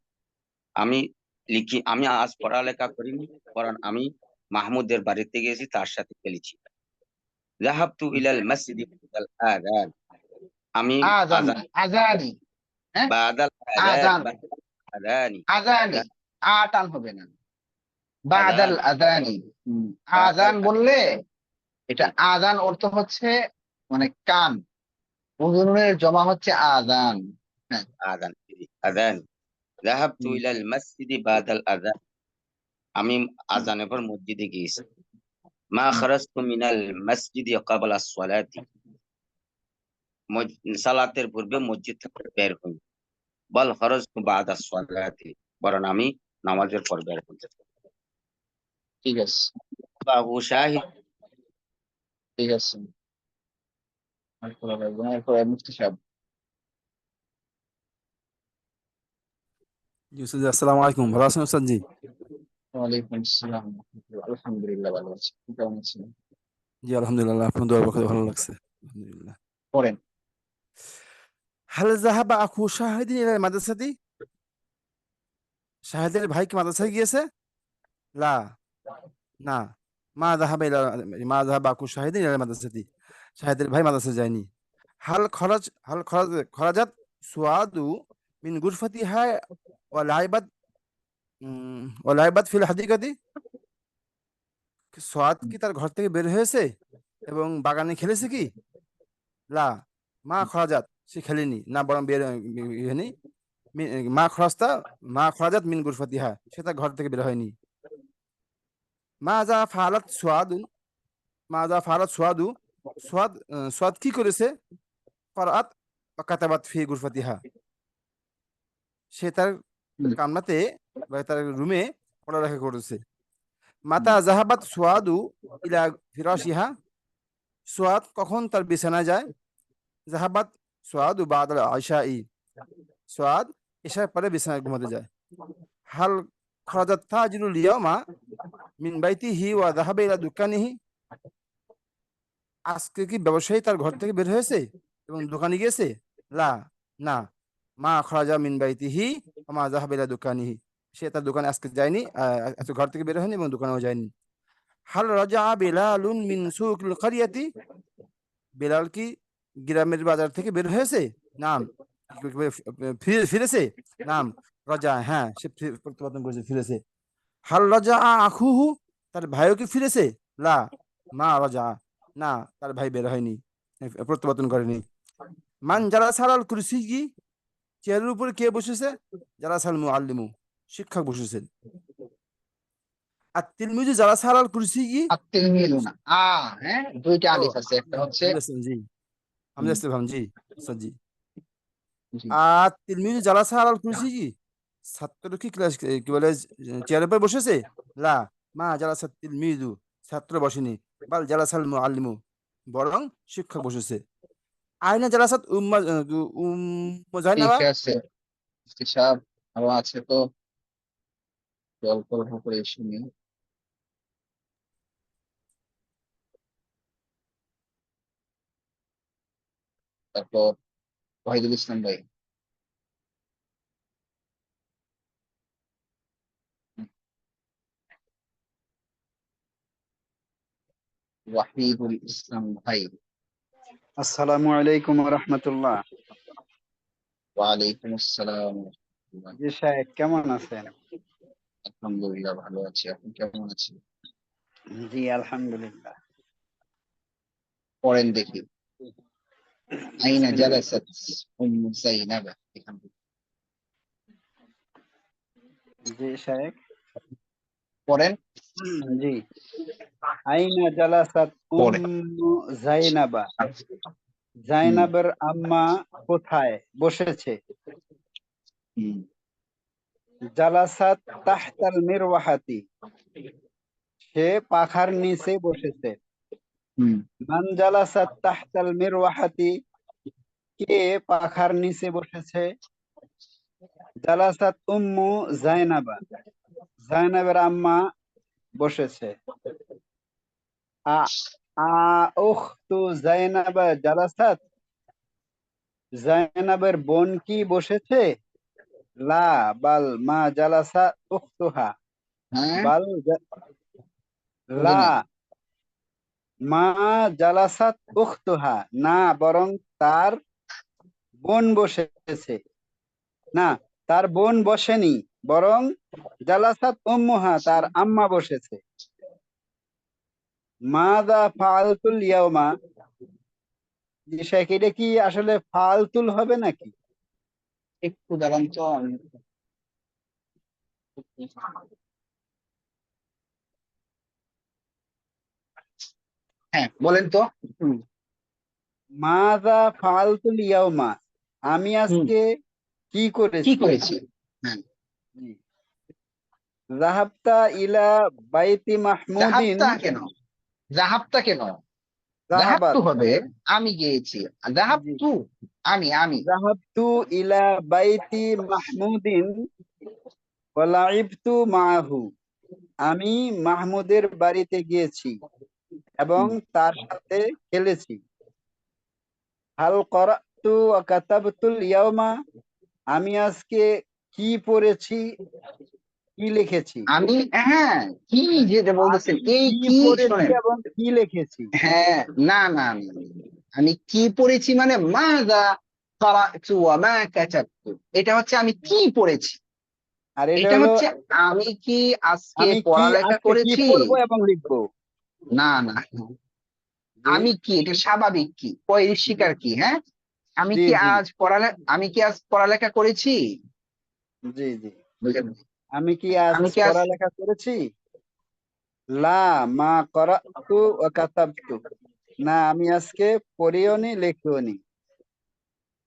আমি আজ পড়ালেখা করিনি, বরং আমি মাহমুদের বাড়িতে গেছি, তার সাথে খেলেছি। যাহাবতু ইলাল মসজিদি বাদাল আযান, আমি আজান আযান না, আজানি। হ্যাঁ, বাদাল আযান আজান, আযানি আজানি। টান হবে না, বাদাল আযান আজানি। বাদাল আজান বললে এটা আজান অর্থ হচ্ছে মানে কান, উজুনের জমা হচ্ছে আজান। হ্যাঁ, আযান আযান। যাহাবতু ইলাল মসজিদি বাদাল আযান, আমি আযানের পর মসজিদে গিয়েছি। মা খারাজতু মিনাল মসজিদি ক্বাবলা আস-সালাতি, সালাতের পূর্বে মসজিদ থেকে বের হই। বল খারাজতু বাদা আস-সালাতি, বরং আমি নামাজের পর বের হই। ঠিক আছে, বাবু শাহিদ, ঠিক আছে। এরপরে মুফতি সাহেব। জি ওস্তাদ জি, আসসালামু আলাইকুম, ভালো আছেন ওস্তাদ জি? ওয়ালাইকুম আসসালাম। আলহামদুলিল্লাহ, ভালো আছি। আপনি কেমন আছেন? জি আলহামদুলিল্লাহ, আপনার দোয়া বরকতে ভালো লাগছে, আলহামদুলিল্লাহ। পড়েন। হাল যাহাবা আখু শাহিদিন ইলাল মাদ্রাসাতি, শাহিদের ভাই কি মাদ্রাসায় গিয়েছে? লা, না। মা যাহাবা আখু শাহিদিন ইলাল মাদ্রাসাতি, শাহিদের ভাই মাদ্রাসায় যায়নি। হাল খরাজাত সুআদু মিন গুরফাতিহা ওয়া লাইবাত ওয়া লাইবাত ফিল হাদিকাতি, সোয়াদ কি তার ঘর থেকে বের হয়েছে এবং বাগানে খেলেছে কি? লা, মা খরাজাত, সে খেলেনি, না বরং বের হয়নি। মা খরাস্তা মা খরাজাত মিন গুরফাতিহা, সে তার ঘর থেকে বের হয়নি। মা যা ফালাত সোয়াদুন মা যা ফালাত সোয়াদু, সোয়াদ কি করেছে? করাত ওয়া কাতাবাত ফি গুরফাতিহা, সে তার কামনাতে বা তার রুমে পড়ালেখা করেছে। মাতা জাহাবাত সোয়াদু ইলা ফিরাশিহা, সোয়াদ কখন তার বিছানায় যায়? জাহাবাত সোয়াদু বাদাল আইশাই, সোয়াদ এশার পরে বিছানায় ঘুমাতে যায়। হাল খরাজাত তাজিরুল ইয়াওমা মিন বাইতিহি ওয়া যাহাবা ইলা দুকানিহি, আজকে কি ব্যবসায়ী তার ঘর থেকে বের হয়েছে এবং দোকানে গিয়েছে? লা, না। মা খরাজা মিন বাইতিহি ওয়া মা যাহাবা ইলা দুকানিহি, সে তার দোকানে আজকে যায়নি, আজকে ঘর থেকে বের হয়নি এবং দোকানেও যায়নি। হাল রাজা বেলালুন মিন সুকিল কারিয়াতি, বেলাল কি গ্রামের বাজার থেকে বের হয়েছে? নাম, ফিরেছে? নাম, রাজা, হ্যাঁ, সে প্রত্যাবর্তন করেছে, ফিরেছে। হাল রাজা আখুহু, তার ভাইও কি ফিরেছে? লা, মা রাজা, না, তার ভাই বের হয়নি, প্রত্যাবর্তন করেনি। মান যারা সালাল কুরসি কি, চেয়ারের উপরে কে বসেছে? যারা সাল মুআল্লিমু, শিক্ষক বসেছেন। আর তিলমিজু যারা সালাল কুরসি কি, আত্মিলমিলুনা, হ্যাঁ, দুইটা ও আলিফ আছে, একটা হচ্ছে জি, আমি হুম, আসতে ভাম জি, আচ্ছা জি। জি। আর তিলমিজু জালাসা আলাল কুরসি কি, ছাত্র কি ক্লাস কি বলে চেয়ারের উপর বসেছে? লা, মা জালাসা তিলমিজু, ছাত্র বসেনি। বাল জালাসাল মুআল্লিমু, বরং শিক্ষক বসেছে। আয়না জালাসাত ঠিক জাইনাবা, আছে, মুফতি সাহেব আরো আছে তো, অল্প অল্প করে শুনি। তারপর ওয়াহিদুল ইসলাম ভাই। ওয়াহিদুল ইসলাম ভাই। আসসালামু আলাইকুম রহমতুল্লাহ। ওয়ালাইকুম আসসালাম। জি সাহেব, কেমন আছেন? আলহামদুলিল্লাহ ভালো আছি, আপনি কেমন আছেন? জি আলহামদুলিল্লাহ। পড়েন দেখি। আইনা বিসমিল্লাহ। জালাসাত উম্মু যায়নাবা, এখান থেকে জি সাহেব। পড়েন। জি। আইনা জালাসাত পড়েন। জাইনাবা, জাইনাবের আম্মা কোথায় বসেছে? হুম। জালাসাত তাহতাল মিরওয়াহাতি, সে পাখার নিচে বসেছে। হুম। মান জালাসাত তাহতাল মিরওয়াহাতি, কে পাখার নিচে বসেছে? জালাসাত উম্মু জাইনাবা, জাইনাবের আম্মা বসেছে। উখতু জাইনাবা জালাসাত, জাইনাবের বোন কি বসেছে? লা বাল মা জালাসা উখতুহা, হ্যাঁ, বাল বুঝে লা নাই। মা জালাসাত উখতুহা, না বরং তার বোন বসেছে। না, তার বোন বসেনি, বরং জালাসাত উম্মুহা, তার আম্মা বসেছে। মাযা ফাআলতুল ইয়াওমা, জি শেখ, এটা কি আসলে ফালতুল হবে নাকি? একটু দাঁড়ান তো আমি। হ্যাঁ বলেন তো। হুম। মাযা ফাআলতুল ইয়াওমা, আমি হুম। আজকে কি কি করেছি? করেছি? হ্যাঁ। জি। যাহাবতা ইলা বাইতি মাহমুদিন, জাহাবতা কেন? জাহাবতা কেন? যাহাবাত, জাহাবতু হবে আমি গিয়েছি। জি, জাহাবতু আমি। যাহাবতু ইলা বাইতি মাহমুদিন ওয়া লাইবতু মাআহু, আমি মাহমুদের বাড়িতে গিয়েছি এবং তার সাথে খেলেছি। হাল করাতু ওয়া কাতাবতুল ইয়াওমা, আমি আজকে কি পড়েছি, কি লিখেছি? আমি, হ্যাঁ, কি যেটা বলতেছেন আমি এই কি কি, পড়েছি শোনেন। এবং কি লিখেছি? হ্যাঁ, না। আমি কি পড়েছি মানে মাযা ক্বারাতু ওয়া মা কাতাবতু, এটা হচ্ছে আমি কি পড়েছি। আর এটা এটা হলো হচ্ছে আমি কি আজকে আমি কি পড়ালেখা আজকে কি করেছি। পড়বো এবং লিখবো। না। জি আমি কি, এটা স্বাভাবিক কি, পয়ের শিকার কি, হ্যাঁ। আমি জি কি জি আমি কি আজ পড়ালেখা করেছি? জি জি। বুঝলেন? আমি কি আজ আমি কি আজ, পড়ালেখা করেছি? লা মা করাতু ওয়া কাতাবতু, না আমি আজকে পড়িওনি লিখিওনি।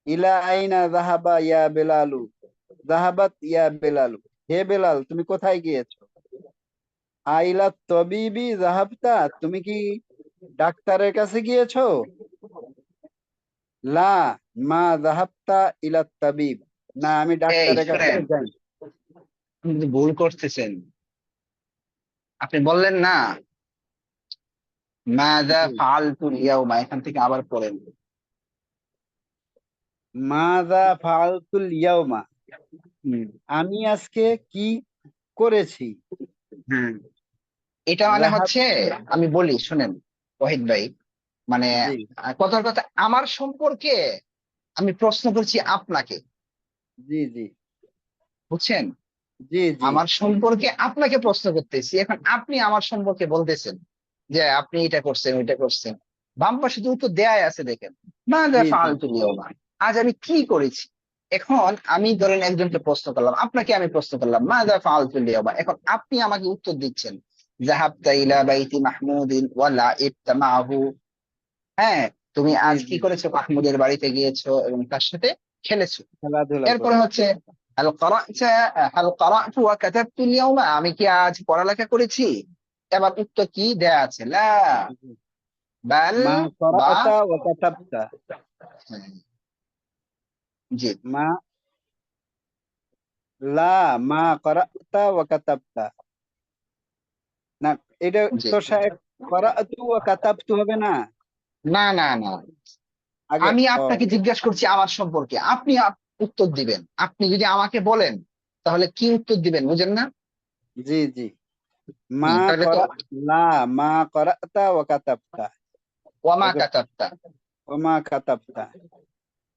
ইলা আইনা যাহাবা ইয়া বেলালু, যাহাবাত ইয়া বেলালু, হে বেলাল তুমি কোথায় গিয়েছো? আইলা তবিবি যাহাবতা, তুমি কি ডাক্তারের কাছে গিয়েছো? লা মা যাহাবতা ইলা তাবিব, না আমি এই ডাক্তারের কাছে শোনেন, যাই। আপনি কিন্তু ভুল করতেছেন। আপনি বললেন না মাযা জি। ফাআলতুল ইয়াওমা, এখান থেকে আবার পড়েন। মাযা ফাআলতুল ইয়াওমা, হুম। আমি আজকে কি করেছি? হুম। এটা মানে যাহাব, হচ্ছে, আমি বলি শুনেন ওয়াহিদ ভাই, মানে জি কথার কথা আমার সম্পর্কে আমি প্রশ্ন করছি আপনাকে, জি জি বুঝছেন? জি জি আমার সম্পর্কে আপনাকে প্রশ্ন করতেছি, এখন আপনি আমার সম্পর্কে বলতেছেন যে আপনি এটা করছেন ওইটা করছেন। বাম পাশে তো উত্তর দেয়াই আছে, দেখেন। মাযা জি জি ফাআলতুল ইয়াওমা, আজ আমি কি করেছি। এখন আমি ধরেন একজনকে প্রশ্ন করলাম, আপনাকে আমি প্রশ্ন করলাম মাযা ফাআলতুল ইয়াওমা, এখন আপনি আমাকে উত্তর দিচ্ছেন যাহাবতা ইলা বাইতি মাহমুদিন ওয়া লাইবতা মাআহু। হ্যাঁ, তুমি জি আজ কি জি করেছো, মাহমুদের বাড়িতে গিয়েছো এবং তার সাথে খেলেছো। খেলাধুলা এরপরে করেছি। হচ্ছে হাল কারাতু ওয়া কাতাবতুল ইয়াওমা, আমি কি আজ পড়ালেখা করেছি। এবার উত্তর কি দেয়া আছে, লা জি। বাল মা বা, করাতা ওয়া কাতাবতা, হ্যাঁ, জি মা লা মা করাতা ওয়া কাতাবতা, না এটা জি তো সাহেব করাতু ওয়া কাতাবতু হবে না না। আগে? আমি ও আপনাকে জিজ্ঞাসা করছি আমার সম্পর্কে, আপনি উত্তর দিবেন। আপনি যদি আমাকে বলেন তাহলে কি উত্তর দিবেন, বুঝেন না? জি জি মা তাহলে তো করা লা মা করাতা ওয়া কাতাবতা ওয়ামা ওকে কাতাবতা। ওয়া মা কাতাবতা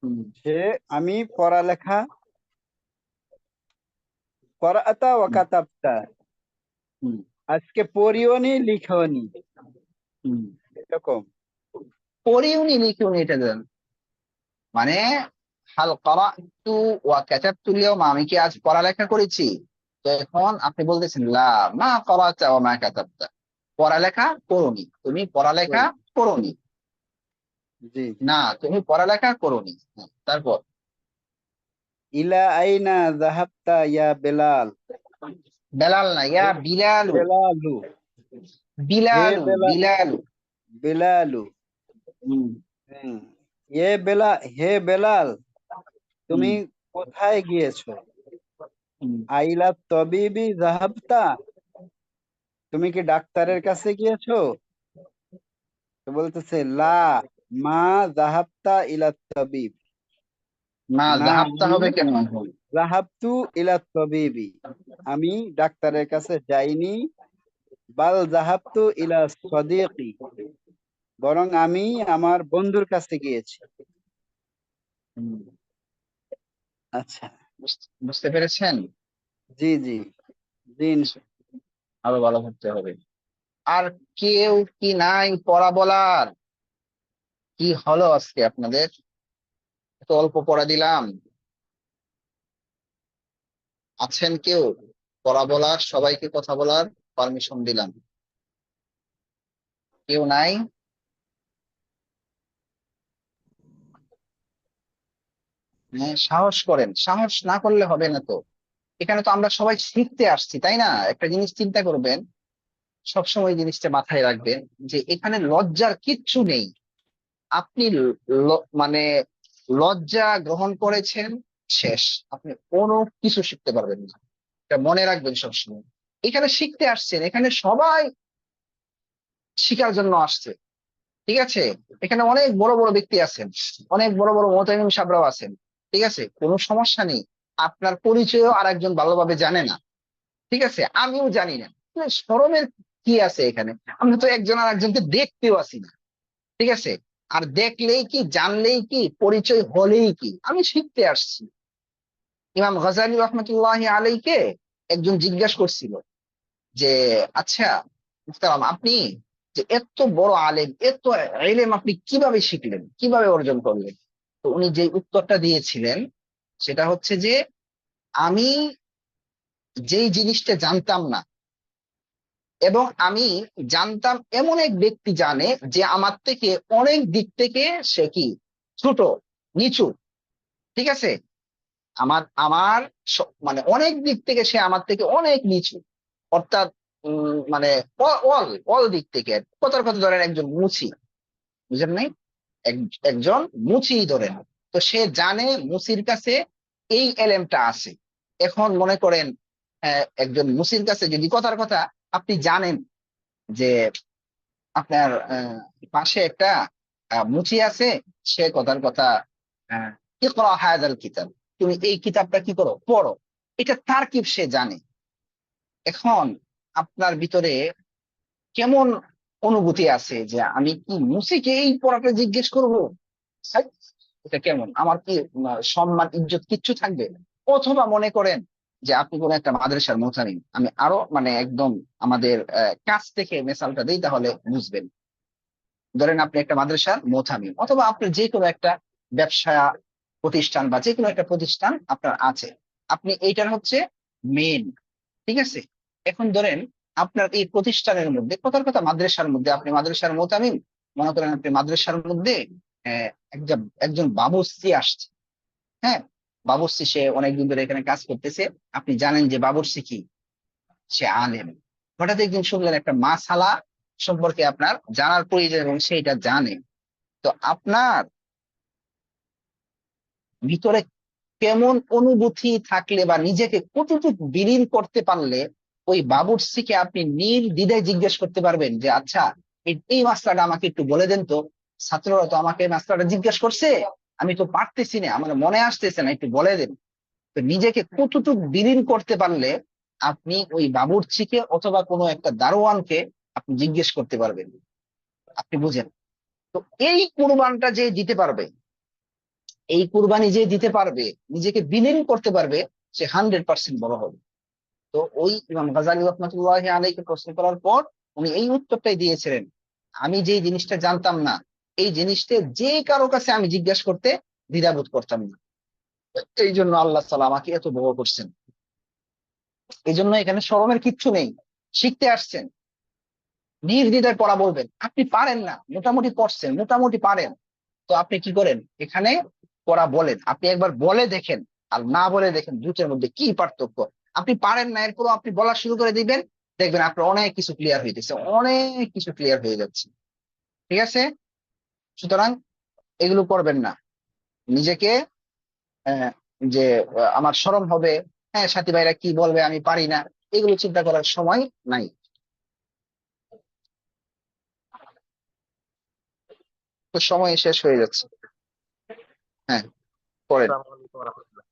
হুম, সে আমি পড়ালেখা করাতা ওয়া হুম, কাতাবতা হুম, আজকে পড়িওনি লিখোনি হুম। এরকম। পড়িওনি লিখিওনি এটা দেন, মানে হাল কারাতু ওয়া কাতাবতু আল-ইয়াওমা, আমি কি আজ পড়ালেখা করেছি? তো এখন আপনি বলতেছেন লা মা কারাতা ওয়া মা কাতাবতা, পড়ালেখা করোনি, তুমি পড়ালেখা করোনি, জি। না তুমি পড়ালেখা করোনি। হ্যাঁ, তারপর ইলা আইনা যাহাবতা ইয়া বেলাল বেলাল না, ইয়া বিলালু, বেলালু হে বিলালু, বিলালু। বেলালু হুম, হুম। হে বেলাল তুমি হুম, কোথায় গিয়েছো? হুম, আইলা তবিবি যাহাবতা তুমি কি ডাক্তারের কাছে গিয়েছো? তো বলতেছে লা মা যাহাবতা ইলা তবিব না না জাহাবতা আমি হবে কেন? যাহাবতু ইলা তবিবি আমি ডাক্তারের কাছে যাইনি। বাল যাহাবতু ইলা সদিকি বরং আমি আমার বন্ধুর কাছে গিয়েছি। হুম, আচ্ছা বুঝতে পেরেছেন? জি জি জি আরো ভালো করতে হবে। আর কেউ কি নাই পড়া বলার? কি হলো আজকে আপনাদের? এত অল্প পড়া দিলাম, আছেন কেউ পড়া বলার? সবাইকে কথা বলার পারমিশন দিলাম, কেউ নাই? হ্যাঁ, সাহস করেন, সাহস না করলে হবে না তো। এখানে তো আমরা সবাই শিখতে আসছি, তাই না? একটা জিনিস চিন্তা করবেন, সবসময় এই জিনিসটা মাথায় রাখবেন, যে এখানে লজ্জার কিচ্ছু নেই। আপনি মানে লজ্জা গ্রহণ করেছেন, শেষ, আপনি কোনো কিছু শিখতে পারবেন না। এটা মনে রাখবেন সবসময়। এখানে শিখতে আসছেন, এখানে সবাই শিখার জন্য আসছে, ঠিক আছে? এখানে অনেক বড় বড় ব্যক্তি আছেন, অনেক বড় বড় মুতামিম সাহেবরাও আছেন, ঠিক আছে, কোনো সমস্যা নেই। আপনার পরিচয়ও আর একজন ভালোভাবে জানে না, ঠিক আছে, আমিও জানি না। শরমের কি আছে এখানে? আমরা তো একজন আর একজনকে দেখতেও আসি না, ঠিক আছে? আর দেখলেই কি, জানলেই কি, পরিচয় হলেই কি? আমি শিখতে আসছি। ইমাম গজালী রহমতুল্লাহ আলাইকে একজন জিজ্ঞাসা করছিল যে, আচ্ছা মুহতারাম, আপনি যে এত বড় আলেম, এত ইলম আপনি কিভাবে শিখলেন, কিভাবে অর্জন করলেন? তো উনি যে উত্তরটা দিয়েছিলেন সেটা হচ্ছে যে, আমি যেই জিনিসটা জানতাম না, এবং আমি জানতাম এমন এক ব্যক্তি জানে যে আমার থেকে অনেক দিক থেকে সে কি ছোট, নিচু, ঠিক আছে, আমার আমার মানে অনেক দিক থেকে সে আমার থেকে অনেক নিচু, অর্থাৎ মানে অল অল দিক থেকে, কথার কথা ধরেন একজন মুচি, বুঝেন নাই, একজন মুচি ধরেন, তো সে জানে মুচির কাছে এই এলেমটা আছে। এখন মনে করেন একজন মুচির কাছে যদি কথার কথা আপনি জানেন যে আপনার পাশে একটা মুচি আছে, সে কথার কথা আহ, ইকরা হাযাল কিতাব, তুমি এই কিতাবটা কি করো, পড়ো, এটা তারকিব সে জানে। এখন আপনার ভিতরে কেমন অনুভূতি আছে যে আমি কি মুসিকে এই পড়াটা জিজ্ঞেস করবো? ছাই, এটা কেমন, আমার কি সম্মান ইজ্জত কিচ্ছু থাকবে? অথবা মনে করেন যে আপনি কোন একটা মাদ্রাসার মোতামিম, আমি আরো মানে একদম আমাদের কাছ থেকে মেসালটা দিই তাহলে বুঝবেন। ধরেন আপনি একটা মাদ্রাসার মোতামিম, অথবা আপনার যে কোনো একটা ব্যবসা প্রতিষ্ঠান বা যে কোনো একটা প্রতিষ্ঠান আপনার আছে, আপনি এইটার হচ্ছে মেন, ঠিক আছে? এখন ধরেন আপনার এই প্রতিষ্ঠানের মধ্যে, কথার কথা মাদ্রাসার মধ্যে আপনি মাদ্রাসার মোতামিম, মনে করেন আপনি মাদ্রাসার মধ্যে একজন একজন বাবুর্চি আসছে, হ্যাঁ, বাবুর্চি, সে অনেকদিন ধরে এখানে কাজ করতেছে, আপনি জানেন যে বাবুর্চি কি, সে আলেম। হঠাৎ একদিন শুনলেন একটা মাসালা সম্পর্কে আপনার জানার প্রয়োজন এবং সেইটা জানে, তো আপনার ভিতরে কেমন অনুভূতি থাকলে বা নিজেকে কতটুকু বিলীন করতে পারলে ওই বাবুর্চিকে আপনি নির্দ্বিধায় জিজ্ঞেস করতে পারবেন যে, আচ্ছা এই মাসলাটা আমাকে একটু বলে দেন তো, ছাত্ররা তো আমাকে এই মাসলাটা জিজ্ঞেস করছে, আমি তো পারতেছি না, আমার মনে আসতেছে না, একটু বলে দেন। তো নিজেকে কতটুকু বিলীন করতে পারলে আপনি ওই বাবুর্চিকে অথবা কোনো একটা দারোয়ানকে আপনি জিজ্ঞেস করতে পারবেন। আপনি বুঝেন? তো এই কুরবানটা যে দিতে পারবে, এই কুরবানি যে দিতে পারবে, নিজেকে বিলীন করতে পারবে, সে 100% বড় হবে। তো ওই ইমাম গাজালি রহমাতুল্লাহি আলাইহিকে প্রশ্ন করার পর উনি এই উত্তরটাই দিয়েছিলেন, আমি যে জিনিসটা জানতাম না, এই জিনিসটা যে কারো কাছে আমি জিজ্ঞাসা করতে দ্বিধাবোধ করতাম না। এই জন্য আল্লাহ তাআলা আমাকে এত বড় করছেন। এই জন্য এখানে শরমের কিচ্ছু নেই। শিখতে আসছেন, নির্দ্বিধায় পড়া বলবেন। আপনি পারেন না, মোটামুটি পড়ছেন, মোটামুটি পারেন, তো আপনি কি করেন, এখানে পড়া বলেন। আপনি একবার বলে দেখেন আর না বলে দেখেন, দুটোর মধ্যে কি পার্থক্য। আপনি পারেন না, এরপর আপনি বলা শুরু করে দিবেন, দেখবেন আপনার অনেক কিছু ক্লিয়ার হইতেছে, অনেক কিছু ক্লিয়ার হয়ে যাচ্ছে। ঠিক আছে? সুতরাং এগুলো করবেন না। নিজেকে আহ, যে আমার শরম হবে, হ্যাঁ সাথী ভাইরা কি বলবে, আমি পারি না, এগুলো চিন্তা করার সময় নাই। তো সময় শেষ হয়ে যাচ্ছে। হ্যাঁ, পড়েন। আসসালামু আলাইকুম ওয়া রাহমাতুল্লাহ।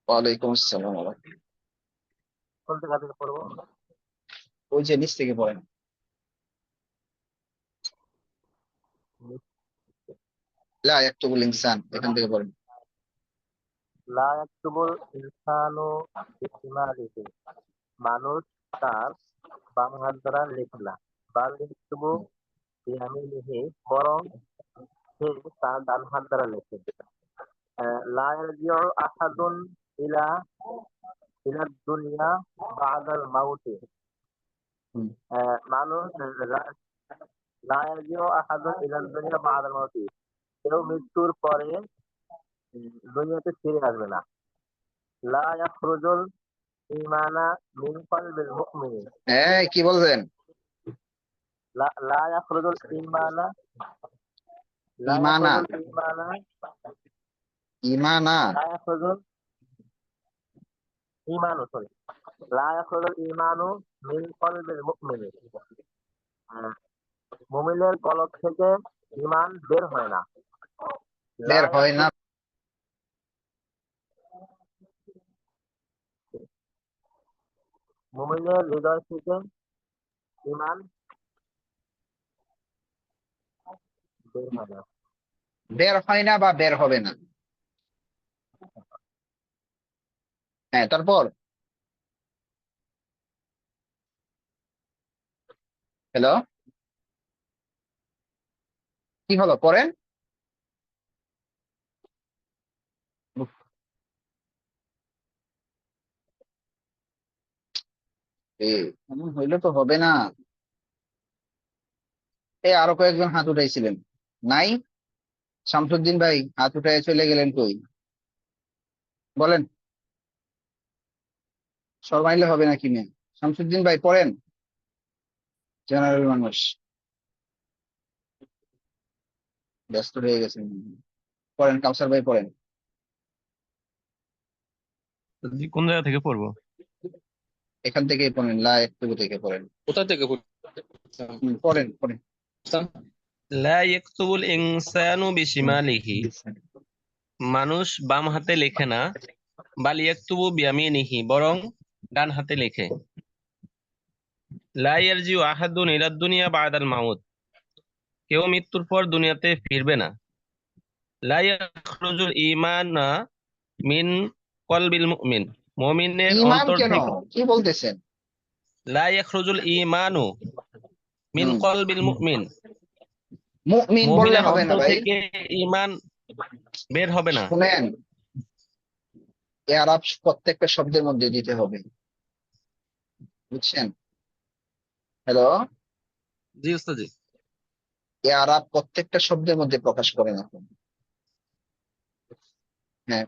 ওয়ালাইকুম আসসালাম ওয়া রাহমাতুল্লাহ। কোন জায়গা থেকে পড়বো? ওই যে নিচ থেকে পড়েন, লা ইয়াকতুবুল ইনসান, এখান থেকে পড়েন। লা ইয়াকতুবুল ইনসানু বিশিমালিহি, মানুষ তার বাম হাত দ্বারা লেখে না। বাল ইয়াকতুবু বিয়ামিনিহি, বরং সে তার ডান হাত দ্বারা লেখে। লা ইয়ারজিউ আহাদুন ইলা ইলা দুনিয়া বাদাল মাউতি, হুম। মানুষ লা ইয়ারজিউ আহাদুন ইলা দুনিয়া বাদাল মাউতি, কেউ মৃত্যুর পরে দুনিয়াতে ফিরে আসবে না। লা ইয়াখরুজুল ঈমানা মিন কলবিল মুমিন, হ্যাঁ, কি বলছেন? লা ইয়াখরুজুল ঈমানা, লা ইমানা, ইয়াখরুজুল ঈমানা, ইমানা, লা ইয়াখরুজুল ঈমানু, সরি, লা ইয়াখরুজুল ঈমানু মিন কলবিল মুমিন, মুমিনের কলব থেকে ঈমান বের হয় না। লা বের হয় না। মুমিনের হৃদয় থেকে ঈমান বের হয় না। বের হয় না বা বের হবে না। হ্যাঁ, তারপর হ্যালো, কি হলো পড়েন। উফ, এমন হইলে তো হবে না। আরো কয়েকজন হাত উঠাইছিলেন, নাই? শামসুদ্দিন ভাই হাত উঠাই চলে গেলেন কই? বলেন, শর্মাইলে হবে নাকি মেয়ে? শামসুদ্দিন ভাই পড়েন, জেনারেল মানুষ, ব্যস্ত হয়ে গেছেন। পড়েন, কাউসার ভাই পড়েন। কোন জায়গা থেকে পড়বো? এখান থেকেই পড়েন, লা একটু থেকে পড়েন। কোথা থেকে পড়েন পড়েন। লা ইয়াকতুবুল ইনসানু বিশিমালিহি, মানুষ বাম হাতে লেখে না। বাল ইয়াকতুবু বিয়ামিনিহি, বরং ডান হাতে লেখে। লা ইয়ারজিউ আহাদুন ইলাদ দুনিয়া বাদাল মাউত, কেউ মৃত্যুর পর দুনিয়াতে ফিরবে না। লা ইয়াখরুজুল ঈমানা মিন কলবিল মুমিন, মুমিনের ইমান অন্তর কেন, থেকে। কি বলতেছেন? লা ইয়াখরুজুল ঈমানু মিন হুম, কলবিল মুমিন, মুমিন বললে মুমিনের হবে না অন্তর ভাই। থেকে ঈমান বের হবে না। শুনেন, আরব প্রত্যেকটা শব্দের মধ্যে দিতে হবে, বুঝছেন? হ্যালো, জি উস্তাদ জি। আরব প্রত্যেকটা শব্দের মধ্যে প্রকাশ করে না। হ্যাঁ,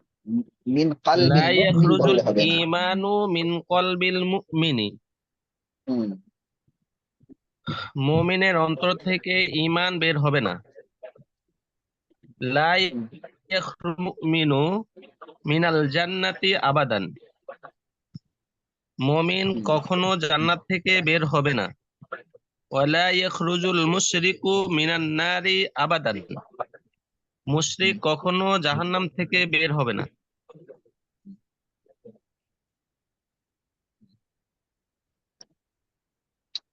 মিন লা কালবিল মুমিন ইয়াখরুজুল বললে হবে না। ঈমানু মিন কলবিল মুমিনি, হুম, মুমিনের অন্তর থেকে ঈমান বের হবে না। লা হুম, ইয়াখরুল মুমিনু মিনাল জান্নাতি আবাদান, মুমিন হুম, কখনো জান্নাত থেকে বের হবে না। ওয়ালা ইয়াখরুজুল মুশরিকু মিনান নারি আবাদান, মুশরিক কখনো জাহান্নাম থেকে বের হবে না।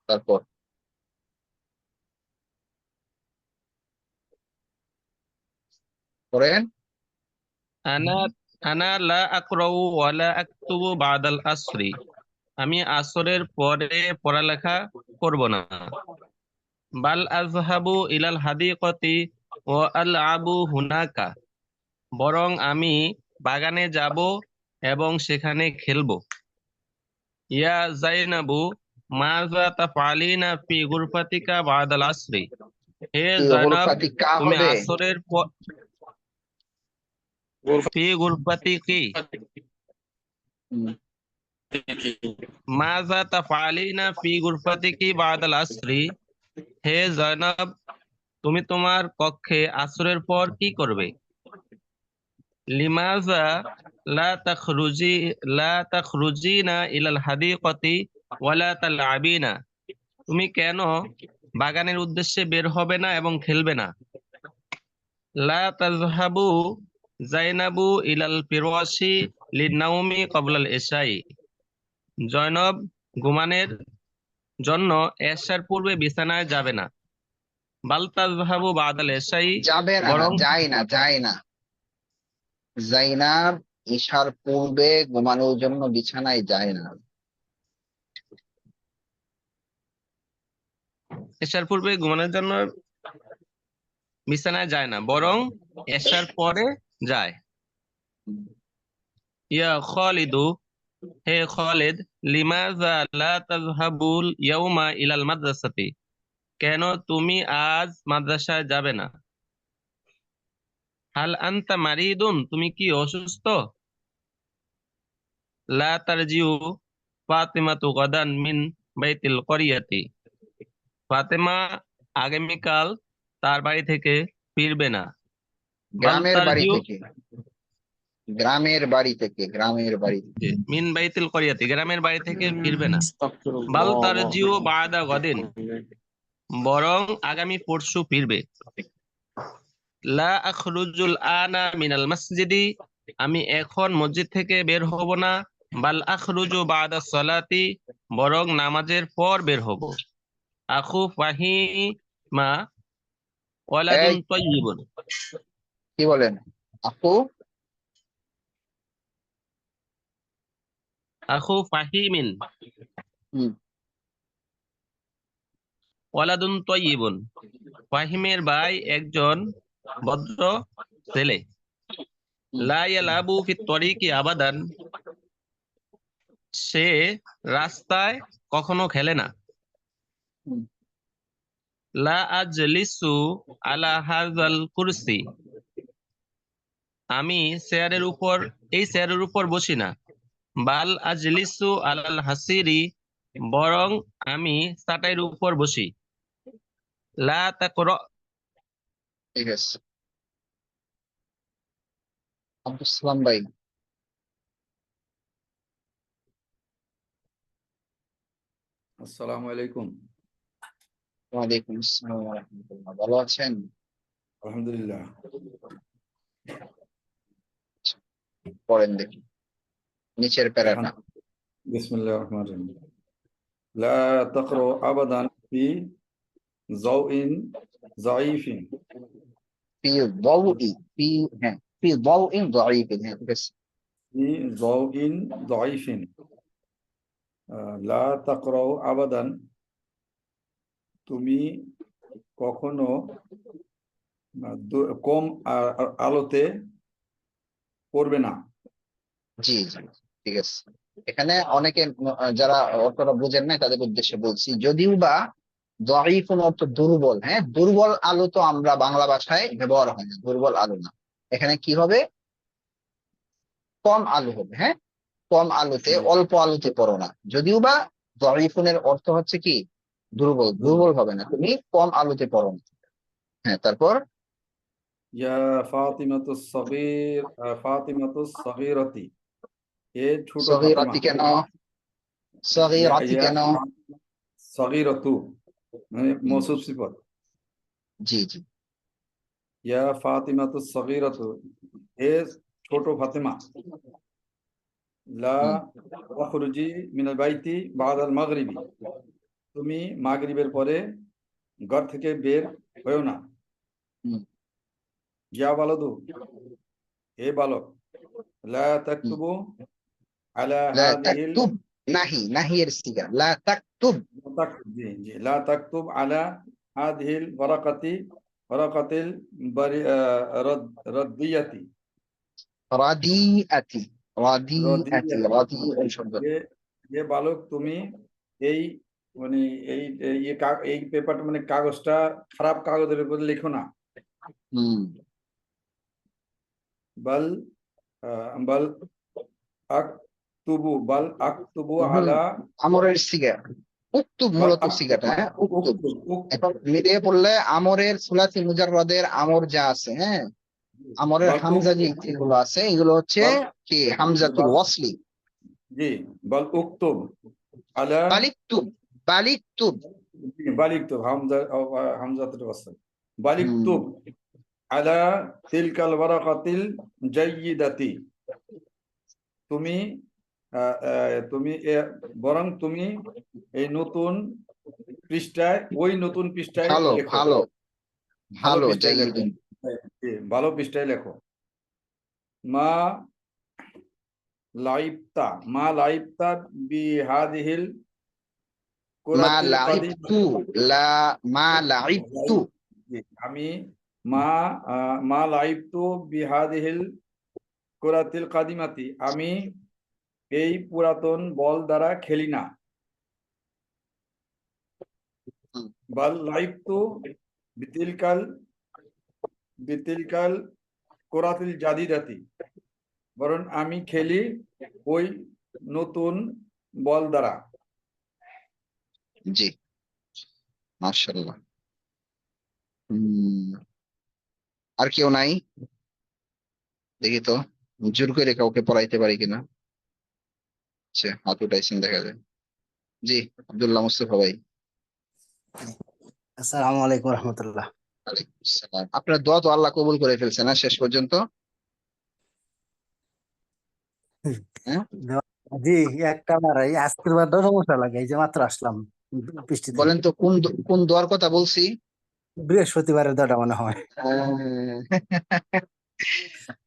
তারপর পড়েন। আনা আনা লা আকরাউ ওয়া লা আকতুবু বাদাল আসরি, আমি আসরের পরে পড়ালেখা করব না। বাল আযহাবু ইলাল হাদিকতি ওয়া আলআবু হুনাকা, বরং আমি বাগানে যাব এবং সেখানে খেলবো। ইয়া জাইনাবু মাযা তাফআলিনা ফি গুরফাতিকা বাদাল আসরি, হে এই জয়নব, গুরফাতিকা তুমি হবে আসরের পর ফি গুরফাতিকি হুম, মাযা তাফআলিনা ফি গুরফাতিকি বাদাল আসরি, হে জয়নব, তুমি তোমার কক্ষে আসরের পর কি করবে? লিমাযা লা তাখরুজিনা ইলাল হাদিকতি ওয়া লা তালআবিনা, তুমি কেন বাগানের উদ্দেশ্যে বের হবে না এবং খেলবে না? লা তাযহাবু জাইনাবু ইলাল ফিরাশি লিনাউমি ক্বাবলাল ইশাই, জয়নব ঘুমানোর জন্য এশার পূর্বে বিছানায় যাবে না। বাল তাযহাবু বাদাল ইশাই, যাবে না, বরং যায় না। জাইনাব ঈশার পূর্বে ঘুমানোর জন্য বিছানায় যায় না। এশার পূর্বে ঘুমানোর জন্য বিছানায় যায় না, বরং এশার পরে যায়। ইয়া খালিদু, হে খালিদ, লিমাযা লা তাযহাবুল ইয়াউমা ইলাল মাদ্রাসাতি, কেন তুমি আজ মাদ্রাসায় যাবে না? হাল আনতা মারিদুন, তুমি কি অসুস্থ? লা তারজিউ ফাতিমাতু গাদান মিন বাইতিল করিয়াতি, ফাতেমা আগামীকাল তার বাড়ি থেকে ফিরবে না। বাল গ্রামের বাড়ি তারজিউ থেকে, গ্রামের বাড়ি থেকে, গ্রামের বাড়ি থেকে। মিন বাইতিল করিয়াতি, গ্রামের বাড়ি থেকে ফিরবে না। বাল তারজিউ বাদা গাদিন, বরং আগামী পরশু ফিরবে। লা আখরুজুল আনা মিনাল মসজিদি, আমি এখন মসজিদ থেকে বের হব না। বাল আখরুজু বাদা সলাতি, বরং নামাজের পর বের হব। আখু ফাহিমা ওয়ালাদুন এই তাইয়িবুন, কি বলেন আপু? আখু ফাহিমিন হুম, ওয়ালাদুন তাইয়িবুন, ফাহিমের ভাই একজন ভদ্র ছেলে। হুম, লা ইয়ালাবু ফিত তরিকি আবাদান, সে রাস্তায় কখনো খেলে না। হুম, লা আজলিসু আলা হাযাল কুরসি, আমি এই চেয়ারের উপর বসি না। বাল আজলিসু আলাল হাসিরি, বরং আমি চাটাইয়ের উপর বসি। লা তাকরা, ঠিক আছে। আব্দুল সালাম ভাই, আসসালামু আলাইকুম। ওয়ালাইকুম আসসালাম ওয়া রাহমাতুল্লাহ, ভালো আছেন? আলহামদুলিল্লাহ। পড়েন দেখি নিচের প্যারাটা। বিসমিল্লাহির রহমানির রহিম। লা তাকরা আবাদান ফি যাওইন যায়িফিন, ফি দাউই, ফি, হ্যাঁ, ফি দাউইন দাঈফিন, হ্যাঁ ঠিক আছে। ফি যাওইন যায়িফিন, লা তাকরা আবাদান, তুমি কখনো কম আলোতে পড়বে না। জি জি, ঠিক আছে। এখানে অনেকে যারা অতটা বুঝেন নাই তাদের উদ্দেশ্যে বলছি, যদিও বা দাঈফুন অর্থ দুর্বল, হ্যাঁ, দুর্বল আলো তো আমরা বাংলা ভাষায় ব্যবহার হয় না, দুর্বল আলো না। এখানে কি হবে? কম আলো হবে, হ্যাঁ, কম আলোতে, অল্প আলোতে পড়ো না। যদিও বা দাঈফুনের অর্থ হচ্ছে কি দুর্বল, দুর্বল হবে না, তুমি কম আলোতে পড়ো না। হ্যাঁ, তারপর ইয়া ফাতিমাতুস সগীর, ফাতিমাতুস সগীরাতি, এ ছোট ফাতেমা। সগীরাতি কেন? সগীরাতি ইয়া কেন? সগীরাতু মানে হুম, মৌসুফ সিফত। জি জি, ইয়া ফাতিমাতুস সগীরাতু, এ ছোট ফাতেমা। লা হুম, তাখরুজি মিনাল বাইতি বাদাল মাগরিবি, তুমি মাগরিবের পরে ঘর থেকে বের হয়েও না। হুম। ইয়া বালাদু, হে বালক, লা তাকতুবু আলা লা হাদিহিল তাকতুব, নাহি এর সিগা, লা তাকতুব। জি জি, লা তাকতুব আলা হাদিহিল ওয়ারাকাতিল রাদ্দিয়াতি। রাদিআতি, রাদিআতি, রাদি রাদিয়াতি, এই শব্দ। যে বালক তুমি এই মানে এই পেপারটা মানে কাগজটা খারাপ কাগজের উপর লিখো না। হুম। বাল বাল আকতুবু আলা আমরের সিগা, উক্তুব বাল মূলত সিগাটা, হ্যাঁ উক্তুব। উক্তুব এখন মিলিয়ে পড়লে আমরের সুলাসি মুজাররদের আমর যা আছে, হ্যাঁ আমরের বাল হামজা যেগুলো আছে এগুলো হচ্ছে বাল কি হামজাতুল বাল ওয়াসলি। জি, বাল উক্তুব আলা বালিকতুব, বালিকতুব। বালিকতুব হামজাতুল ওয়াসল। বালিকতুব আলা তিলকাল ওয়ারাকাতিল জাইয়িদাতি। তুমি বরং তুমি এই নতুন পৃষ্ঠায়, ওই নতুন পৃষ্ঠায় ভালো লেখো। ভালো ভালো ভালো পৃষ্ঠায় লেখো। জাইয়িদুন। জি, ভালো পৃষ্ঠায় লেখো। মা লাইবতা বিহাদিহিল মা কুরাতিল লাইবতু, মা লাইবতু। জি, আমি মা লাইবতু বিহাদিহিল কুরাতিল কাদিমাতি, আমি এই পুরাতন বল দ্বারা খেলি না। বাল লাইবতু বিতিলকাল কুরাতিল জাদিদাতি, বরং আমি খেলি ওই নতুন বল দ্বারা। জি, মাশাআল্লাহ। আর কেউ নাই? দেখি তো জোর করে কাউকে পড়াইতে পারি কিনা। আচ্ছা, হাত উঠাইছেন দেখা যায়। জি, আব্দুল্লাহ মুস্তফা ভাই। আসসালামু আলাইকুম রহমতুল্লাহ। ওয়ালাইকুম আসসালাম। আপনার দোয়া তো আল্লাহ কবুল করে ফেলছে না শেষ পর্যন্ত? হ্যাঁ, জি, একটা বার এই আজকের বারটাও সমস্যা লাগে, এই যে মাত্র আসলাম বৃষ্টিতে। বলেন তো কোন দোয়ার কথা বলছি? বৃহস্পতিবারের দোয়াটা মনে হয়।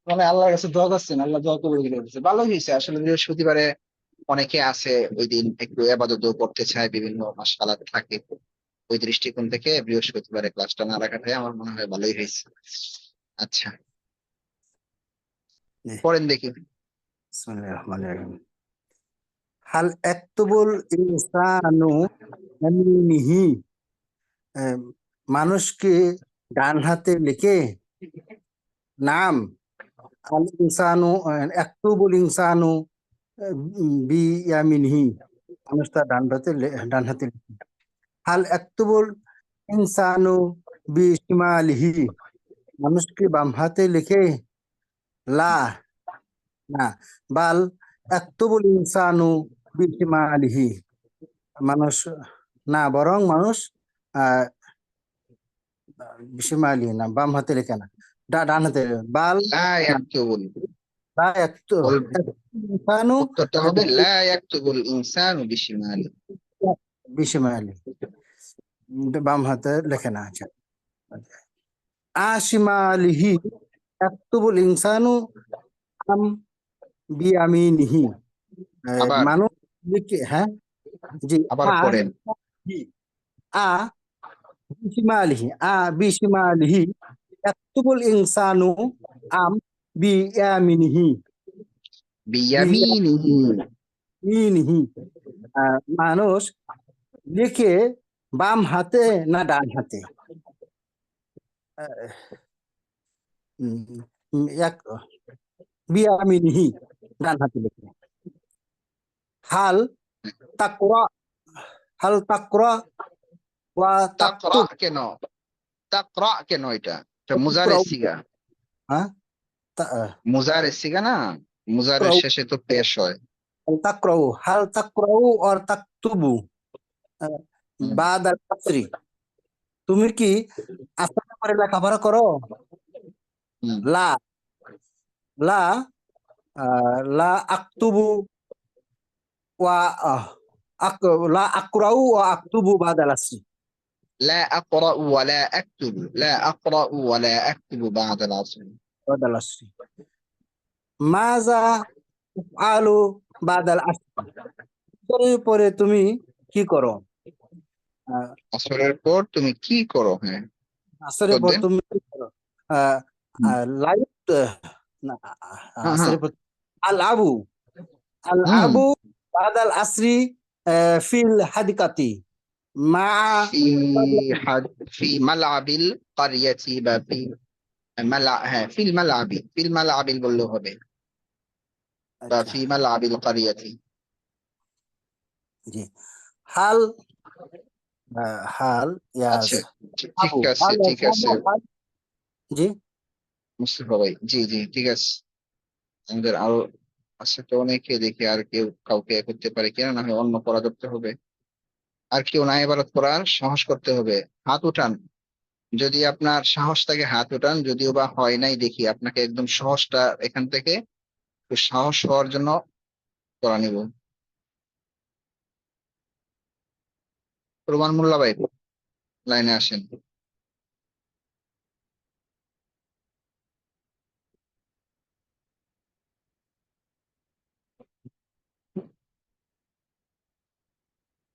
মানে আল্লাহর কাছে দোয়া করছেন, আল্লাহ দোয়া কবুল করে ফেলছে, ভালোই হয়েছে। আসলে বৃহস্পতিবারে অনেকে আছে ওই দিন একটু ইবাদত করতে চায়, বিভিন্ন মাসআলা থাকে। ওই দৃষ্টিকোণ থেকে বৃহস্পতিবারে ক্লাসটা না রাখাটাই আমার মনে হয় ভালোই হয়েছে। আচ্ছা, জি, পড়েন দেখি। বিসমিল্লাহির রহমানির রহিম। হাল একতুবুল ইনসানু ইয়ামিনিহি, মানুষকে ডান হাতে লিখে? নাম, আল ইনসানু একতুবুল ইনসানু বিয়ামিনিহি, মানুষ তার ডান হাতে লিখে। হাল একতুবুল ইনসানু বিশিমালিহি, মানুষকে বাম হাতে লিখে? লা, না। বাল একতুবুল ইনসানু বিশিমালিহি, মানুষ, না বরং মানুষ আহ বিশিমালিহি না, বাম হাতে লিখে না, ডান হাতে। বাল লা ইয়াকতুবুল, লা ইনসানু উত্তরটা হবে লা ইয়াকতুবুল ইনসানু বিশিমালি। বিশিমালি, বাম হাতে লেখে না। আচ্ছা, আশিমালিহি একতুবুল ইনসানু আম বিয়ামিনিহি, আবার মানুষ লিখে, হ্যাঁ জি, আবার পড়েন। আ বিশিমালিহি, বিশিমালিহি একতুবুল ইনসানু আম বিয়ামিনিহি, বিয়ামিনিহি। বিয়ামিনিহি, মানুষ লিখে বাম হাতে না ডান হাতে? এক বিয়ামিনিহি, ডান হাতে লিখে। হাল তাকরা, হাল তাকরা ওয়া তাকরা তাকতুব, কেন? তাকরা কেন? এটা মুজারের সিগা, হ্যাঁ মুজারের সিগা না, মুজারের শেষে তো পেশ হয়। তাকরাউ, হাল তাকরাউ আর তাকতুবু বাদ আল আসরি, তুমি কি আসরের পরে লেখাপড়া করো? লা, লা লা আকতুবু ওয়া লা আকরাউ ওয়া আকতুবু বাদাল আসরি لا أقرأ ولا أكتب، لا أقرأ ولا أكتب بعد العصر। বাদাল আসরি মাজা আলু বাদাল আসরি পরে তুমি কি করো? আহ, আসরের পর তুমি কি করো? হ্যাঁ, আসরের পর পর দেন। তুমি কি করো? আহ, হুম। লাইট না, হ্যাঁ, হ্যাঁ। আসরের পর আল আবু আল হুম। আবু বাদাল আসরি ফিল হাদিকাতি মা في ملعب القرية বা في হ্যাঁ ফিল মালাবি, ফিল মালাবিল বললেও হবে, বা আচ্ছা ফি মালাবিল কারিয়াতি। জি হাল হাল ইয়াস আচ্ছা, ঠিক আবু আছে, হাল ঠিক আছে হাল জি মুস্তফা ভাই, জি জি ঠিক আছে। আমাদের আরো আছে তো অনেকে, দেখি আর কেউ কাউকে করতে পারে কিনা, না হয় অন্য পড়া ধরতে হবে। আর কেউ না এবারত করার সাহস করতে হবে, হাত উঠান। যদি আপনার সাহস থাকে হাত উঠান, যদিও বা হয় নাই, দেখি আপনাকে একদম সহজটা এখান থেকে একটু সাহস হওয়ার জন্য করা নিব। প্রমাণ মোল্লা ভাই লাইনে আসেন।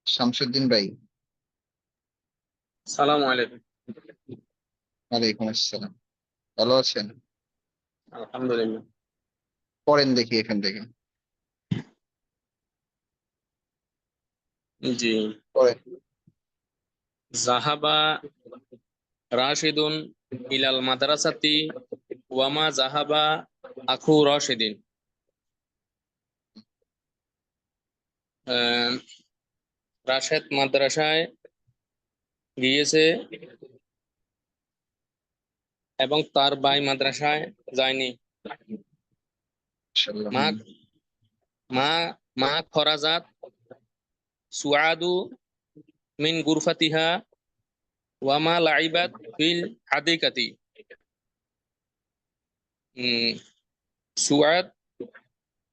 শামসুদ্দিন ভাই, সালামু আলাইকুম। ওয়ালাইকুম আসসালাম। ভালো আছেন? আলহামদুলিল্লাহ। পড়েন দেখি এখান থেকে, জি। পড়েন। জাহাবা রাশিদুন ইলাল মাদ্রাসাতি ওয়ামা জাহাবা আখু রাশিদিন। রাশেদ মাদ্রাসায় গিয়েছে এবং তার ভাই মাদ্রাসায় যায়নি। মাশাআল্লাহ। মা মা মা খরাজাত সুআদু মিন গুরফাতিহা ওয়ামা লাইবাত ফিল হাদিকাতি। সুআদ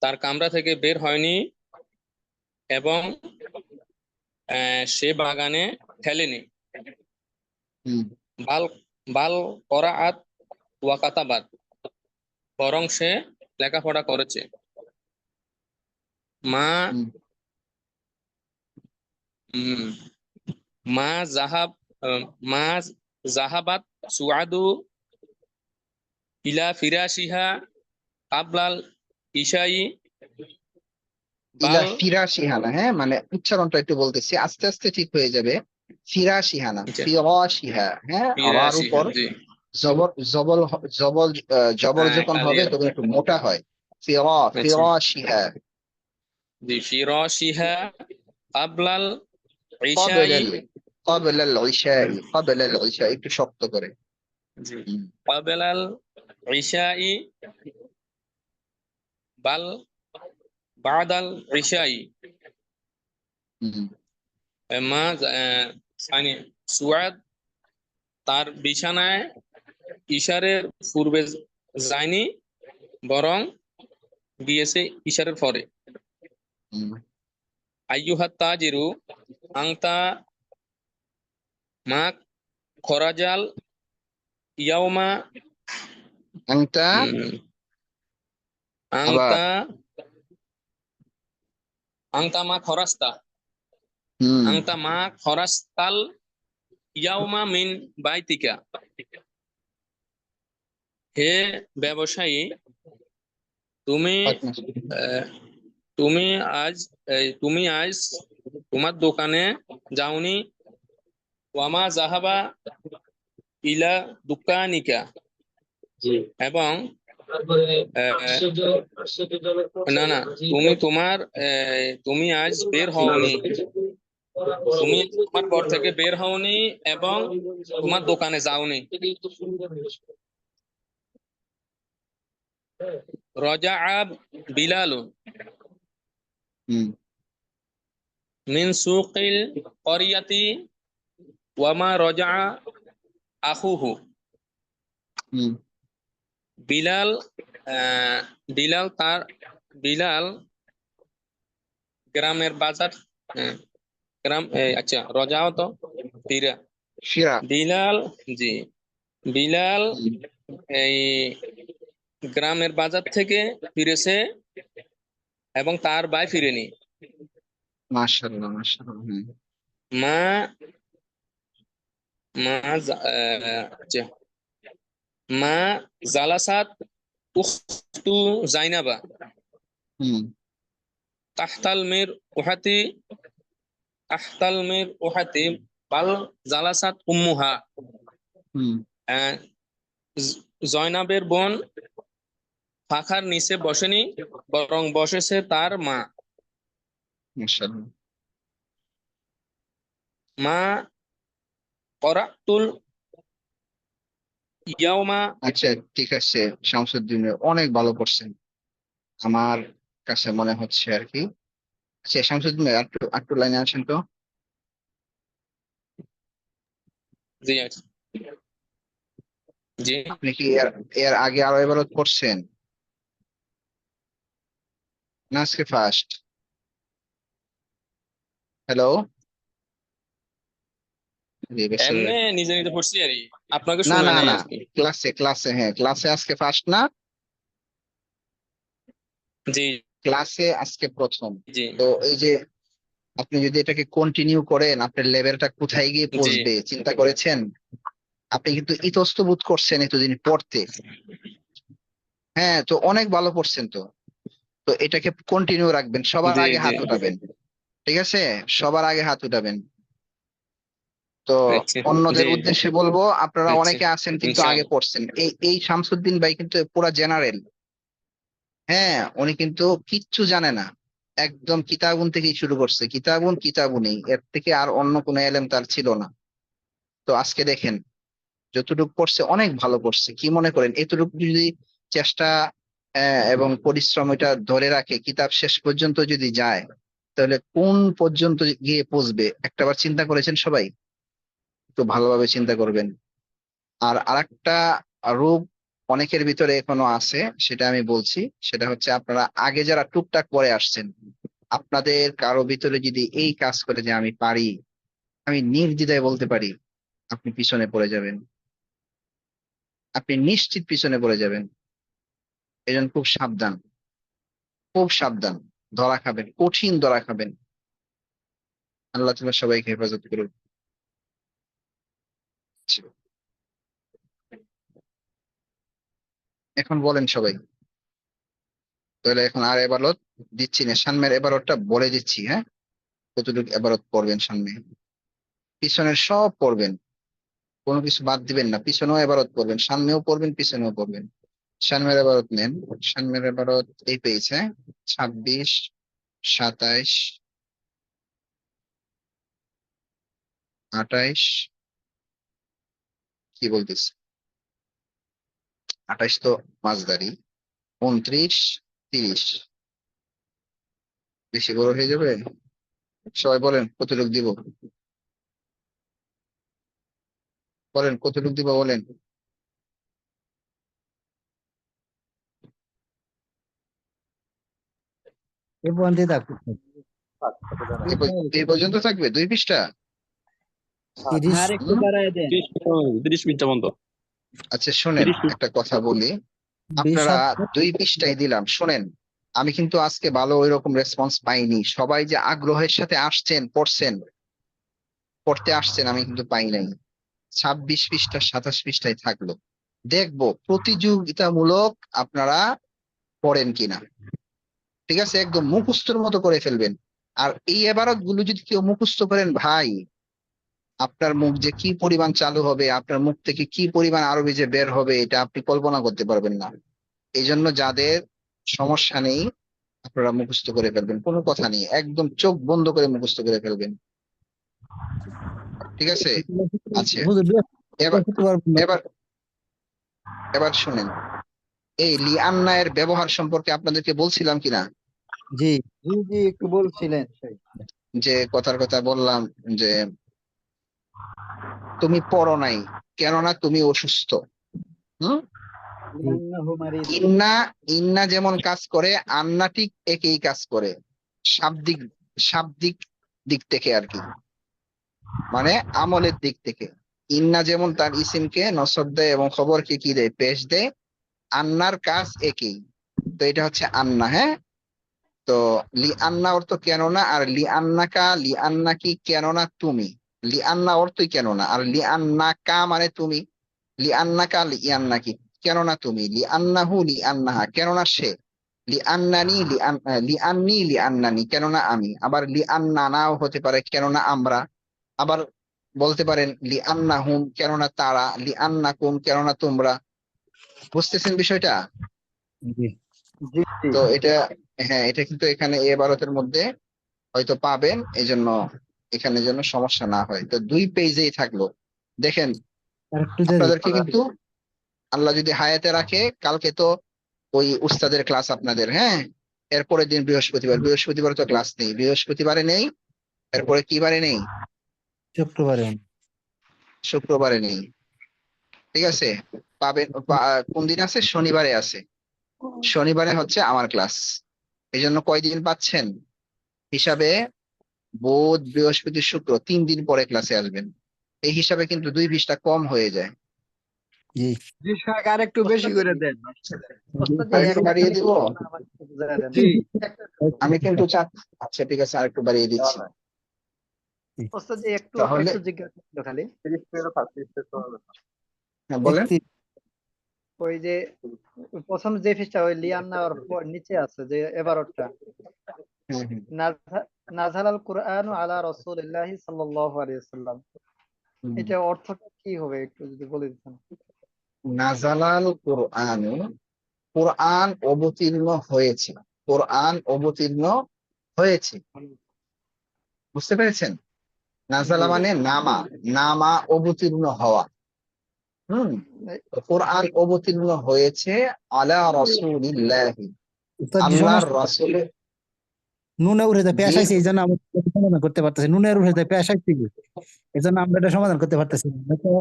তার কামরা থেকে বের হয়নি এবং সে বাগানে খেলেনি। হুম। বাল বাল করাআত ওয়া কাতাবাত, বরং সে লেখাপড়া করেছে। মা হুম। উম, মা জাহাব মা জাহাবাত সুআদু ইলা ফিরাশিহা কাবলাল ইশাই ইলা বাল। ফিরাশিহানা, হ্যাঁ মানে উচ্চারণটা একটু বলতেছি, আস্তে আস্তে ঠিক হয়ে যাবে। ফিরাশিহানা, ফিরাশিহা, হ্যাঁ আবার ফিরাশিহা, উপর জি জবর, জবর জবর হ্যাঁ যখন হবে আলিয়া, তখন একটু মোটা হয়। আচ্ছা ফিরাশিহা। জি। ফিরাশিহা কাবলাল ইশাই, ক্বাবলাল, ক্বাবলাল ইশাই, ক্বাবলাল ইশাই একটু শক্ত করে। জি হুম। কাবলাল ইশাই বাল বাদাল ইশাই। হুম। মা সানি সুআদ তার বিছানায় ইশারের পূর্বে যায়নি, বরং গিয়েছে ইশারের পরে। হুম। আইয়ুহাত তাজিরু আংতা মা খরাজাল ইয়াউমা আংতা, আবার আংতা আংতা মা খরাস্তা হুম। আংতা মা খরাস্তাল ইয়াউমা মিন বাইতিকা। হে ব্যবসায়ী, তুমি আহ, তুমি আজ তুমি আজ তোমার দোকানে যাওনি। ওয়ামা জাহাবা ইলা দুকানিকা, এবং না না তুমি তোমার তুমি আজ বের হওনি, তুমি তোমার ঘর থেকে বের হওনি এবং তোমার দোকানে যাওনি। রজা বিলাল হুম। মিন সুকিল করিয়াতি ওয়ামা রজা আখুহু। হুম। বিলাল বিলাল গ্রামের বাজার হ্যাঁ গ্রাম আচ্ছা রজাও তো ফিরা ফিরা বিলাল জি বিলাল এই গ্রামের বাজার থেকে ফিরেছে এবং তার ভাই ফিরেনি। মাশাআল্লাহ মাশাআল্লাহ। মা মা আচ্ছা মা জালাসাত উখতু জাইনাবা হুম তাহতাল মির উহাতি তাহতাল মির উহাতি বাল জালাসাত উম্মুহা। হুম জয়নাবের বোন পাখার নিচে বসেনি বরং বসেছে তার মা। মাশাআল্লাহ। মা করাতুল ইয়াউমা আচ্ছা ঠিক আছে, শামসুদ্দিন অনেক ভালো করছেন আমার কাছে মনে হচ্ছে আর কি। আচ্ছা শামসুদ্দিন ভাই, একটু একটু লাইনে আসেন তো। জি জি আপনি কি এর এর আগে আরো ইবারত করছেন না আজকে ফার্স্ট? হ্যালো, এমনি নিজে নিজে পড়ছি আর কি, আপনাকে না শুনে না নাই না, আর কি। ক্লাসে হ্যাঁ, ক্লাসে আজকে ফার্স্ট না, জি ক্লাসে আজকে প্রথম। জি তো এই যে আপনি যদি এটাকে কন্টিনিউ করেন, আপনার লেভেলটা কোথায় গিয়ে জি পৌঁছবে চিন্তা করেছেন? আপনি কিন্তু ইতস্ত বোধ করছেন এতদিন পড়তে, হ্যাঁ, তো অনেক ভালো পড়ছেন তো। তো এটাকে কন্টিনিউ রাখবেন, সবার জি আগে জি হাত উঠাবেন, ঠিক আছে? সবার আগে হাত উঠাবেন। তো আচ্ছা অন্যদের জি উদ্দেশ্যে বলবো, আপনারা আচ্ছা অনেকে আছেন কিন্তু আগে ইনশাআল্লাহ পড়ছেন, এই শামসুদ্দিন ভাই কিন্তু পুরা জেনারেল, হ্যাঁ, উনি কিন্তু কিচ্ছু জানে না, একদম কিতাবুন থেকেই শুরু করছে, কিতাবুনই, এর থেকে আর অন্য কোনো এলেম তার ছিল না। তো আজকে দেখেন যতটুকু পড়ছে অনেক ভালো পড়ছে। কি মনে করেন এতটুকু যদি চেষ্টা এবং পরিশ্রম এটা ধরে রাখে, কিতাব শেষ পর্যন্ত যদি যায়, তাহলে কোন পর্যন্ত গিয়ে পৌঁছবে একটাবার চিন্তা করেছেন সবাই? একটু ভালোভাবে চিন্তা করবেন। আর আরেকটা রোগ অনেকের ভিতরে এখনো আছে, সেটা আমি বলছি, সেটা হচ্ছে আপনারা আগে যারা টুকটাক পরে আসছেন, আপনাদের কারো ভিতরে যদি এই কাজ করে যে আমি পারি, আমি নির্দ্বিধায় বলতে পারি, আপনি পিছনে পড়ে যাবেন, আপনি নিশ্চিত পিছনে পড়ে যাবেন। এই জন্য খুব সাবধান, খুব সাবধান, ধরা খাবেন, কঠিন ধরা খাবেন। আল্লাহ তাআলা সবাইকে হেফাজত করুন। এখন বলেন সবাই, তাহলে এখন আর এবারত দিচ্ছি না, সামনের এবারতটা বলে দিচ্ছি, হ্যাঁ, কতটুকু এবারত পড়বেন সামনে, পিছনের সব পড়বেন, কোনো কিছু বাদ দিবেন না, পিছনেও এবারত পড়বেন, সামনেও পড়বেন, পিছনেও পড়বেন। সামনের এবারত নেন, সামনের এবারত এই পেয়েছে 26, 27, 28, কি বলতেছে 28 তো মাঝদারি, 29, 30, বেশি বড় হয়ে যাবে। সবাই বলেন কতটুকু দিব, বলেন কতটুকু দিব, বলেন। এই পর্যন্তই থাকুক। এই পর্যন্ত থাকবে 2 পৃষ্ঠা? 30 হুম? 30 মিনিট পর্যন্ত। আচ্ছা শোনেন, 30 মিনিট। একটা কথা বলি, 20 আপনারা 2 পৃষ্ঠায় দিলাম, শোনেন, আমি কিন্তু আজকে ভালো ওই রকম রেসপন্স পাইনি, সবাই যে আগ্রহের সাথে আসছেন, পড়তে আসছেন, আমি কিন্তু পাই নাই। 26 পৃষ্ঠা 27 পৃষ্ঠায় থাকলো, দেখবো প্রতিযোগিতামূলক আপনারা পড়েন কিনা, ঠিক আছে? একদম মুখস্থর মতো করে ফেলবেন। আর এই এবারত গুলো যদি কেউ মুখস্থ করেন, ভাই আপনার মুখ যে কি পরিমাণ চালু হবে, আপনার মুখ থেকে কি পরিমাণ আরবি যে বের হবে, এটা আপনি কল্পনা করতে পারবেন না। এই জন্য যাদের সমস্যা নেই, আপনারা মুখস্থ করে ফেলবেন, কোনো কথা নেই, একদম চোখ বন্ধ করে মুখস্থ করে ফেলবেন, ঠিক আছে? আচ্ছা হুজুর এবার করতে পারবেন না। এবার এবার শুনেন, এই লিআন্না এর ব্যবহার সম্পর্কে আপনাদেরকে বলছিলাম কিনা, জি জি জি একটু বলছিলেন। যে কথার কথা বললাম যে তুমি পড়ো নাই, কেননা তুমি অসুস্থ। হুম? লিআন্নাহু মারিদুন। ইন্না ইন্না যেমন কাজ করে, আন্না ঠিক একই কাজ করে, শাব্দিক শাব্দিক দিক থেকে আর কি, মানে আমলের দিক থেকে। ইন্না যেমন তার ইসিমকে নসব দেয় এবং খবরকে কি দেয়, পেশ দেয়। আন্নার কাজ একই। তো এটা হচ্ছে আন্না, হ্যাঁ। তো লি আন্না অর্থ কেননা, আর লি আন্নাকা, লি আন্না কি কেননা তুমি। লি আন্না অর্থই কেননা, আর লি আন্না কা মানে তুমি। লি আন্নাকা লি আন্না কি কেননা তুমি, লি আন্নাহু লি আন্নাহা কেননা সে, লি আন্নানি লি আন্নি লি আন্নানি কেননা আমি, আবার লি আন্নানাও হতে পারে কেননা আমরা, আবার বলতে পারেন লি আন্নাহুম কেননা তারা, লি আন্নাকুম কেননা তোমরা। বুঝতেছেন বিষয়টা? জি জি জি তো এটা, হ্যাঁ, এটা কিন্তু এখানে এবারতের মধ্যে হয়তো পাবেন, এই জন্য এখানে যেন সমস্যা না হয়। তো 2 পেজেই থাকলো। দেখেন, আর একটু দিয়ে আপনাদেরকে কিন্তু আল্লাহ যদি হায়াতে রাখে, কালকে তো ওই উস্তাদের ক্লাস আপনাদের, হ্যাঁ। এরপরের দিন বৃহস্পতিবার, বৃহস্পতিবার তো ক্লাস নেই, বৃহস্পতিবারে নেই। এরপরে কি বারে নেই? শুক্রবারে শুক্রবারে নেই। ঠিক আছে, পাবেন। কোন দিন আছে? শনিবারে আছে। শনিবারে হচ্ছে আমার ক্লাস। এই জন্য কয়দিন পাচ্ছেন হিসাবে? বুধ, বৃহস্পতি, শুক্র, 3 দিন পরে ক্লাসে আসবেন। এই হিসাবে কিন্তু 2 পৃষ্ঠা কম হয়ে যায়। জি জি শাক আর একটু বেশি করে দেন। ওস্তাদ আর জি একটু একটা বাড়িয়ে দিব? আমাকে একটু বুঝায় দেন। জি আমি কিন্তু আচ্ছা ঠিক আছে, আর একটু বাড়িয়ে দিচ্ছি। ওস্তাদ জি একটু তাহলে একটু জিজ্ঞাসা ছিল খালি, 30 মিনিট থাকতে ইচ্ছে তো হবে না। হ্যাঁ, বলেন। 31 ওই যে প্রথম যে পৃষ্ঠা ওই লিয়ান্না ওর নিচে আছে যে এবারটা, হুম, হুম, নাযালাল কুরআনু আলা রাসূলিল্লাহি সাল্লাল্লাহু আলাইহি ওয়াসাল্লাম, হুম। এটা অর্থটা কি হবে একটু যদি বলে দিতেন। নাজালাল কোরআন, কোরআন অবতীর্ণ হয়েছে, কোরআন অবতীর্ণ হয়েছে। বুঝতে পেরেছেন? নাজালা জি মানে নামা, নামা অবতীর্ণ হওয়া। তো কোরআন অবতীর্ণ হয়েছে আলা রাসূলিল্লাহি, উস্তাদ জি আল্লাহর সমস্যা রাসূলের। নুনের উঠে পেশ জি, আইছে, এই জন্য আমরা এটা সমাধান করতে পারতেছি। নুনের উঠে পেশ আইছে, এই জন্য আমরা এটা সমাধান করতে পারতেছি না। নয়তো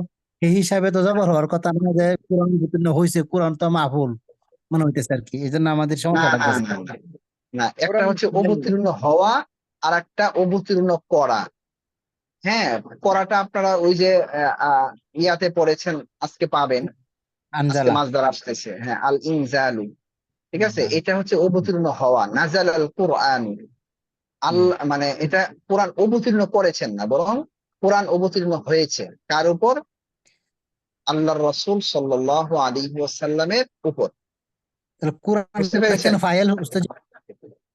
এই হিসাবে তো জবর হওয়ার কথা না, যে কোরআন অবতীর্ণ হয়েছে, কোরআন তো মাহফুল মনে হইতেছে আর কি, এই জন্য আমাদের না সমস্যা না লাগতেছে। না না, না, একটা কোরআন হচ্ছে অবতীর্ণ হওয়া, আর একটা অবতীর্ণ করা। হ্যাঁ, করাটা আপনারা ওই যে ইয়াতে পড়েছেন, আজকে পাবেন। আজকে আনজালা মাসদার আসতেছে, হ্যাঁ, আল ইনজালু। ঠিক আছে, এটা হচ্ছে অবতীর্ণ হওয়া। নাজাল আল কোরআন, আল্লাহ মানে এটা কোরআন অবতীর্ণ করেছেন না, বরং কোরআন অবতীর্ণ হয়েছে কার উপর? আল্লাহর রাসূল সাল্লাল্লাহু আলাইহি ওয়াসাল্লামের উপর। তাহলে কোরআন বুঝতে পেরেছেন? কেন ফাইল উস্তাদ জি?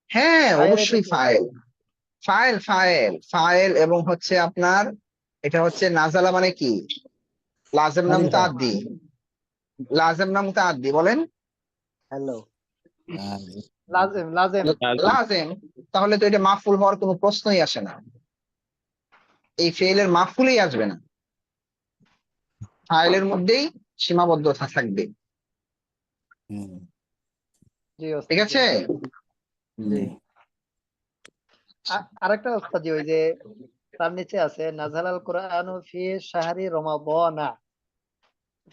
হ্যাঁ, ফাইল অবশ্যই ফাইল, ফাইল ফাইল ফাইল এবং হচ্ছে আপনার, এটা হচ্ছে নাজালা মানে কি? লাজেম নাম নাজিল হওয়া। তাআদ্দি, লাজেম নাম তাআদ্দি বলেন। হ্যালো লাজেম লাজেম লাজেম। তাহলে তো এটা মাফুল হওয়ার কোনো প্রশ্নই আসে না, এই ফেলের মাফুলই আসবে না, ফাইলের মধ্যেই সীমাবদ্ধতা থাকবে। জি ঠিক ওস্তাদ জি। আছে? জি আরেকটা ওস্তাদ জি, ওই যে তার নিচে আছে নাযালাল কুরআনু ফি শাহরি রমাদানা,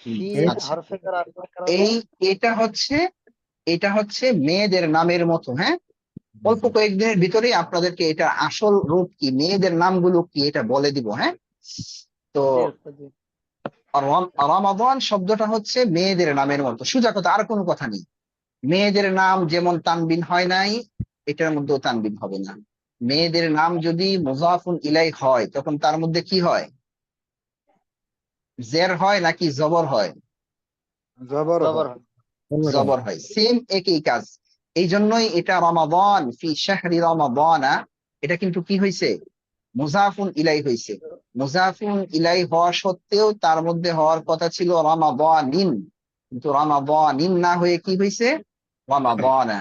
ফি আচ্ছা, হরফে কারার এই এটা হচ্ছে মেয়েদের নামের মতো, হ্যাঁ। অল্প কয়েকদিনের ভিতরেই আপনাদেরকে এটা আসল রূপ কি, মেয়েদের নামগুলো কি, এটা বলে দিব, হ্যাঁ। তো জি ওস্তাদ জি। রমাদান শব্দটা হচ্ছে মেয়েদের নামের মতো, সোজা কথা, আর কোনো কথা নেই। মেয়েদের নাম যেমন তানবিন হয় নাই, এটার মধ্যেও তানবিন হবে না। মেয়েদের নাম যদি মুজাফুন ইলাই হয়, তখন তার মধ্যে কি হয়? জের হয় নাকি জবর হয়? জবর জবর হয়। হয়। জবর হয়। সেম একই কাজ। এই জন্যই এটা রমাদান, ফি শাহরি রমাদানা, এটা কিন্তু কি হয়েছে? মুজাফুন ইলাই হয়েছে। মুজাফুন ইলাই হওয়া সত্ত্বেও তার মধ্যে হওয়ার কথা ছিল রমাদানিন, কিন্তু রমাদানিন না হয়ে কি হয়েছে? রমাদানা।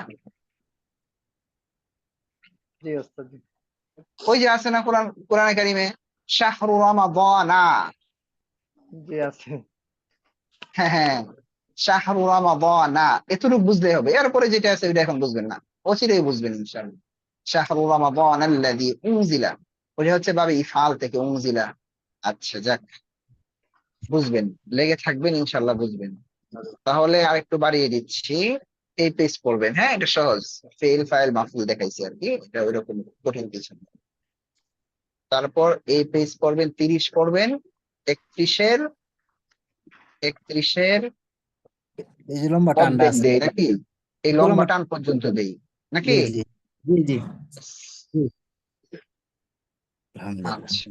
জি ওস্তাদ জি। ওই যে আছে না কোরআনে কারিমে, শাহরু রমাদানা। জি আছে। হ্যাঁ হ্যাঁ, শাহরু রমাদানা, এতটুকু বুঝলে হবে। এরপরে যেটা আছে ওইটা এখন বুঝবেন না, অচিরেই বুঝবেন ইনশাআল্লাহ। শাহরু রমাদান আল্লাযী উনজিলা, ওটা হচ্ছে বাবে ইফআল থেকে উনজিলা। আচ্ছা যাক, বুঝবেন, লেগে থাকবেন, ইনশাআল্লাহ বুঝবেন। তাহলে আরেকটু বাড়িয়ে দিচ্ছি, এই পেজ পড়বেন, হ্যাঁ। এটা সহজ, ফেল ফাইল মাফুল দেখাইছে আর কি, এটা ওইরকম কঠিন কিছু না। তারপর এই পেজ পড়বেন, 30 পড়বেন, 31-এর এই যে লম্বা টান্ডা অর্ধেক আছে দেই নাকি, এই লম্বা লম্বা টান পর্যন্ত দেই নাকি? জি জি জি জি জি। আলহামদুলিল্লাহ। আচ্ছা,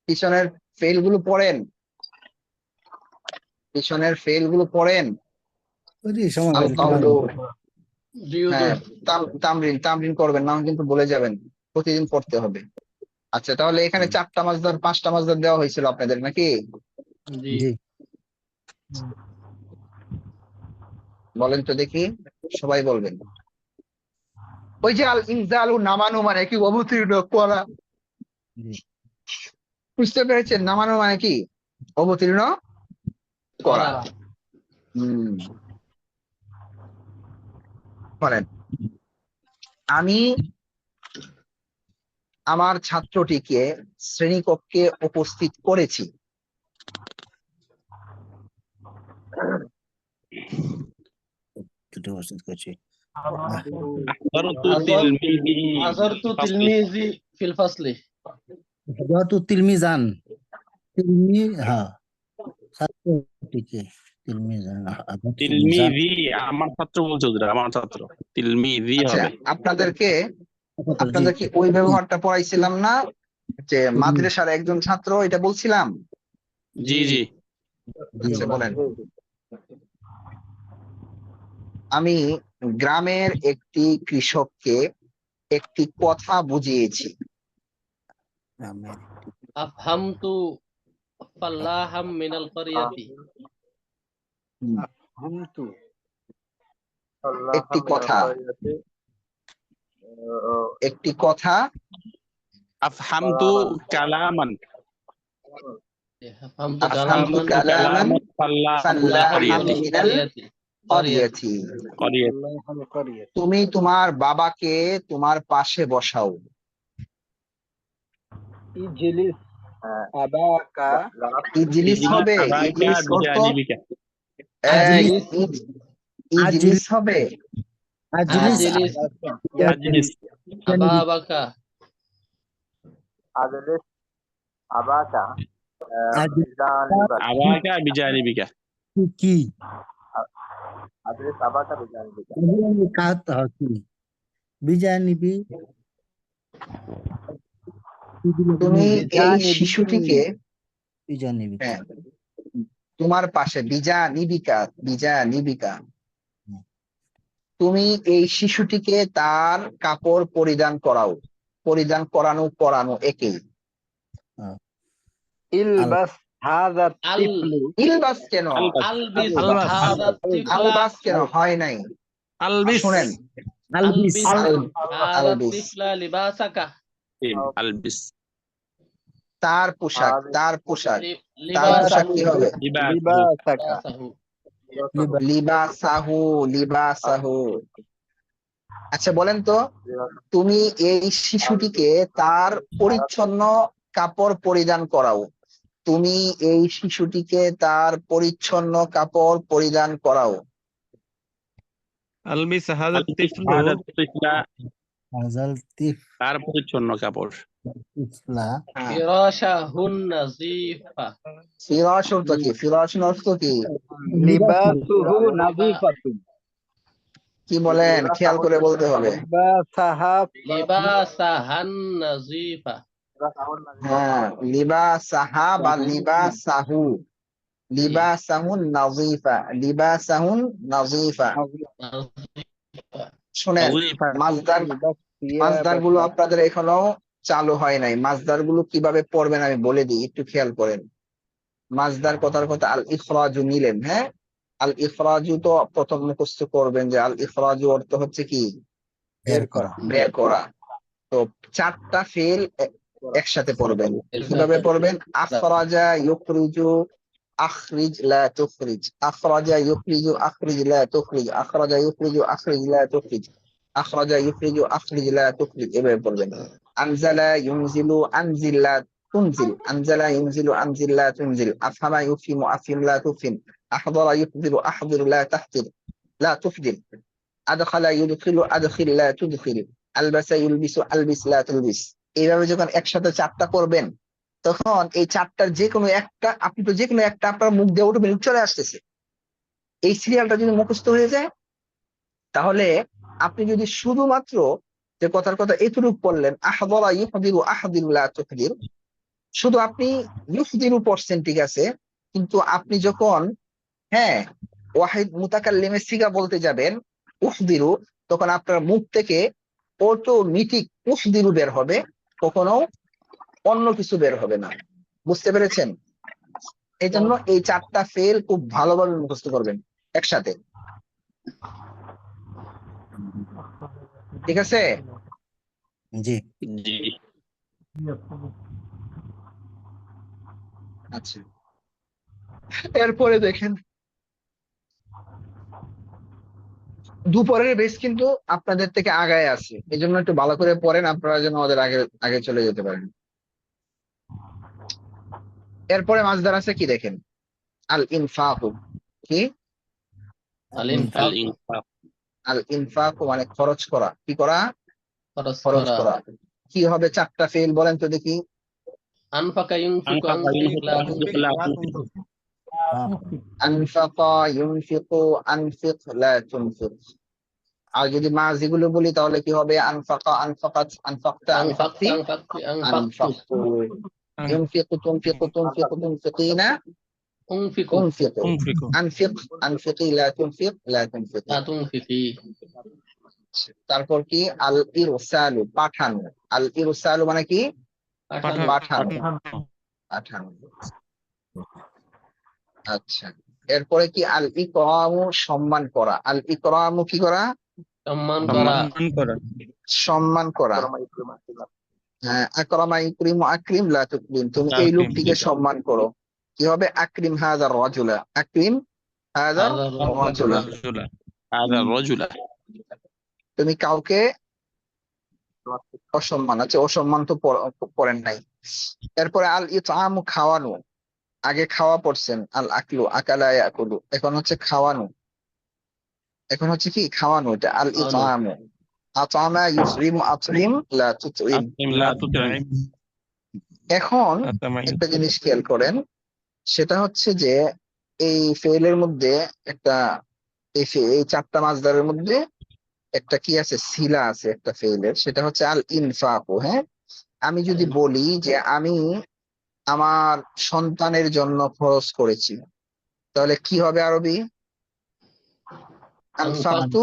পিছনের ফেল গুলো পড়েন, পিছনের ফেল গুলো পড়েন। ওই যে সময় আল হয়েছে কাউলু, জি হ্যাঁ, হুজুর। তামরিন করবেন না কিন্তু ভুলে যাবেন, প্রতিদিন পড়তে হবে। আচ্ছা, তাহলে এখানে 4টা মাসদার 5টা মাসদার দেওয়া হয়েছিল আপনাদের নাকি? জি জি বলেন তো দেখি, সবাই বলবেন। ওই যে আল ইনজালু নামানো মানে কি? অবতীর্ণ করা। জি বুঝতে পেরেছেন? নামানো মানে কি? অবতীর্ণ করা। করা। হম, বলেন। আমি আমার ছাত্রটিকে শ্রেণীকক্ষে উপস্থিত করেছি। দুটো প্রস্তুত করছি حضرت تلميذي حضرت في الفصل تلميذي في الفصل। যতু তিলমিজান তিলমি হ্যাঁ ছাত্রটিকে তিলমিজান তিলমিজান তিলমিজি আমার ছাত্র বলছে হুজুর, আমার ছাত্র তিলমিজি আচ্ছা, হবে। আপনাদেরকে জি ওই ব্যবহারটা পড়াইছিলাম না, যে তিলমি- মাদ্রাসার একজন ছাত্র, এটা বলছিলাম। জি জি জি আচ্ছা, বলেন। আমি গ্রামের একটি কৃষককে একটি কথা বুঝিয়েছি। আমের أفهمت فلاحا من القرية। হুম, হামতু একটি কথা, একটি কথা আফহামতু কালামান أفهمت আফহামতু كلاما কালামান কালামান ফাল্লাহ ফাল্লাহান করিয়াতি মিনাল ক্বরিয়াতি। করিয়াতি। তুমি তোমার বাবাকে তোমার পাশে বসাও। ইজলিস আবাকা ইজলিস হবে, আবাকা ইজলিস অর্থ বিজানিবিকা। আজলিস ইজলিস হবে। আজলিস أجلس আজলিস أبابك আজলিস আবাকা আজলিস আবাকা বিজানিবিকা। কি আজলিস আবাকা বিজানিবিকা। কাত কি বিজানিবি তুমি এই শিশুটিকে, বিজানিবি হ্যাঁ, তোমার পাশে, বিজা নিবিকা, তুমি এই শিশুটিকে তার কাপড় পরিধান করাও। পরিধান করানো একই। ইলবাস হাযা তিফলু ইলবাস কেন? ألبس আলবাস هذا الطفل আলবাস কেন হয় নাই? আলবিস শুনেন, আলবিস ألبس هذا আলবিস الطفل لباسك আলবিস তার পোশাক, তার পোশাক لباسه কি হবে? লিবাসাকা لباسه লিবাসাহু। আচ্ছা, বলেন তো, তুমি এই শিশুটিকে তার পরিচ্ছন্ন কাপড় পরিধান করাও। তুমি এই শিশুটিকে তার পরিচ্ছন্ন কাপড় পরিধান করাও। ألبس هذا الطفل হাজার তিফলা হাজাল তিফ তার পরিচ্ছন্ন কাপড়। তিফলা হ্যাঁ, فراشه النظيفة ফিরাশ অর্থ কি? ফিরাশ অর্থ কি? লিবাসুহু নাযিফাতুন কি বলেন? খেয়াল করে বলতে হবে। লিবাসাহা لباسها النظيفة হ্যাঁ, লিবাসাহা বা লিবাসাহু, লিবাসাহুন নাযিফা, লিবাসাহুন নাযিফা। শুনেন, মাসদার গুলো আপনাদের এখনো চালু হয় নাই। মাসদার গুলো কিভাবে পড়বেন আমি বলে দিই, একটু খেয়াল করেন। মাসদার কথার কথা আল ইখরাজু নিলেন, হ্যাঁ, আল ইখরাজু তো প্রথম মুখস্থ করবেন যে আল ইখরাজু অর্থ হচ্ছে কি? বের করা বের করা। তো 4টা ফেল একসাথে পড়বেন। কিভাবে পড়বেন? আখরাজা ইউখরিজু আখরিজ লা তুখরিজ, আখরাজা ইউখরিজু আখরিজ লা তুখরিজ, আখরাজা ইউখরিজু আখরিজ লা তুখরিজ, আখরাজা ইউখরিজু আখরিজ লা তুখরিজ, এভাবে পড়বেন। আনজালা ইউনজিলু আনজিল লা তুনজিল, আনজালা ইউনজিলু আনজিল লা তুনজিল, আফহামা ইউফহিমু আফহিম লা তুফহিম, আহদারা ইউহদিরু আহদির লা তাহদির লা তুহদির, আদখালা ইউদখিলু আদখিল লা তুদখিল, আলবাসা ইউলবিসু আলবিস লা তুলবিস। এইভাবে যখন একসাথে চারটা করবেন তখন এই চারটার যে কোনো একটা, আপনি তো যে কোনো একটা আপনার মুখ দিয়ে অটোমেটিক চলে আসতেছে। এই সিরিয়ালটা যদি মুখস্থ হয়ে যায় তাহলে আপনি যদি শুধুমাত্র যে কথার কথা এতটুকু পড়লেন, আহদারা ইউহদিরু আহদির লা তুহদির, শুধু আপনি ইউহদিরু পড়ছেন ঠিক আছে, কিন্তু আপনি যখন হ্যাঁ ওয়াহিদ মুতাকাল্লিমের সিগা বলতে যাবেন উহদিরু, তখন আপনার মুখ থেকে অটোমেটিক উহদিরু বের হবে, কখনো অন্য কিছু বের হবে না। বুঝতে পেরেছেন? এই জন্য এই চারটা ফেল খুব ভালোভাবে মুখস্থ করবেন একসাথে, ঠিক আছে? জি। জি। আচ্ছা, এরপরে দেখেন দুপুরের বেশ কিন্তু আপনাদের থেকে আগায় আছে, এই জন্য একটু ভালো করে পড়েন, আপনারা যেন আমাদের আগে আগে চলে যেতে পারেন। এরপরে মাসদার আছে কি দেখেন, আল ইনফাকু। কি? আল আল ইনফাক, ইনফাক। আল ইনফাকু মানে খরচ করা। কি করা? খরচ খরচ করা। করা। কি হবে চারটা ফেল বলেন তো দেখি? আনফাকা ইউনফিকু আনফাকা আনফিক লা ইউনফিকু তুনফিক। লা তুনফিক। আনফাকা ইউনফিকু আনফিক লা তুনফিক। আর যদি মাজিগুলো বলি তাহলে কি হবে? আনফাকা আনফাকাত আনফাকতা আনফাকতি আনফাকতি আনফাকতু। আনফাকতু। ইউনফিকু তুনফিকু তুনফিকু তুনফিকিনা উনফিকু উনফিকু। তুনফিকু। আনফিক আনফিকি লা তুনফিক লা তুনফিকি। লা তুনফিকি। তারপর কি? আল ইরসালু পাঠানো। আল ইরসালু মানে কি? পাঠানো। পাঠানো। পাঠানো। আচ্ছা, এরপরে কি? আল ইকরামু সম্মান করা। আল ইকরামু কি করা? সম্মান করা। সম্মান করা। সম্মান করা। হ্যাঁ, আকরামা ইকরিমু আকরিম লা তুকরিম, তুমি এই আকরিম। লোকটিকে সম্মান করো। কি হবে? আকরিম হাযার রাজুলা, আকরিম হাযার হাযার রাজুলা। রাজুলা, হাযা রাজুলা। তুমি কাউকে অসম্মান, আচ্ছা অসম্মান তো পড়েন নাই। এরপরে আল ইতআমু খাওয়ানো। আগে খাওয়া পড়ছেন, আল আকলু আকালা ইয়াকুলু, এখন হচ্ছে খাওয়ানো। এখন হচ্ছে কি? খাওয়ানো। এটা আল ইতআমু। আতআমা ইউতঈমু আতঈম লা তুতঈম। আকরিম লা তুতঈম। এখন আতামা একটা জিনিস খেয়াল করেন, সেটা হচ্ছে যে এই ফেলের মধ্যে একটা এই চারটা মাসদারের মধ্যে একটা কি আছে? সিলা আছে একটা ফেলের, সেটা হচ্ছে আল ইনফাকু। হ্যাঁ, আমি যদি বলি যে আমি আমার সন্তানের জন্য খরচ করেছি, তাহলে কি হবে আরবি? আনফাকতু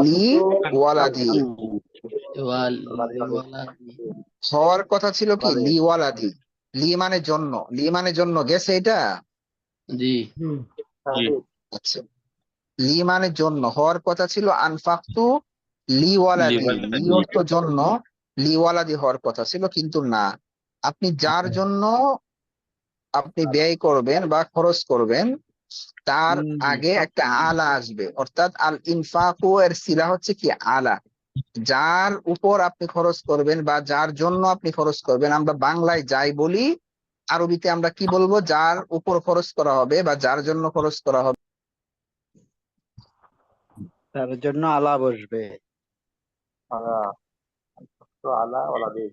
লি ওয়ালাদি। হওয়ার কথা ছিল কি? লি ওয়ালাদি। লি মানে জন্য, লি মানে জন্য, গেছে এটা? জি। আচ্ছা, লি মানে জন্য, হওয়ার কথা ছিল আনফাকতু লি ওয়ালাদি। লি অর্থ জন্য, লি ওয়ালাদি হওয়ার কথা ছিল, কিন্তু না। আপনি যার জন্য আপনি ব্যয় করবেন বা খরচ করবেন তার আগে একটা আলা আসবে, অর্থাৎ আল ইনফাকু এর সিলা হচ্ছে কি? আলা। যার উপর আপনি খরচ করবেন বা যার জন্য আপনি খরচ করবেন, আমরা বাংলায় যাই বলি, আরবিতে আমরা কি বলবো? যার উপর খরচ করা হবে বা যার জন্য খরচ করা হবে তার জন্য আলা বসবে। আলা ওয়ালাদি।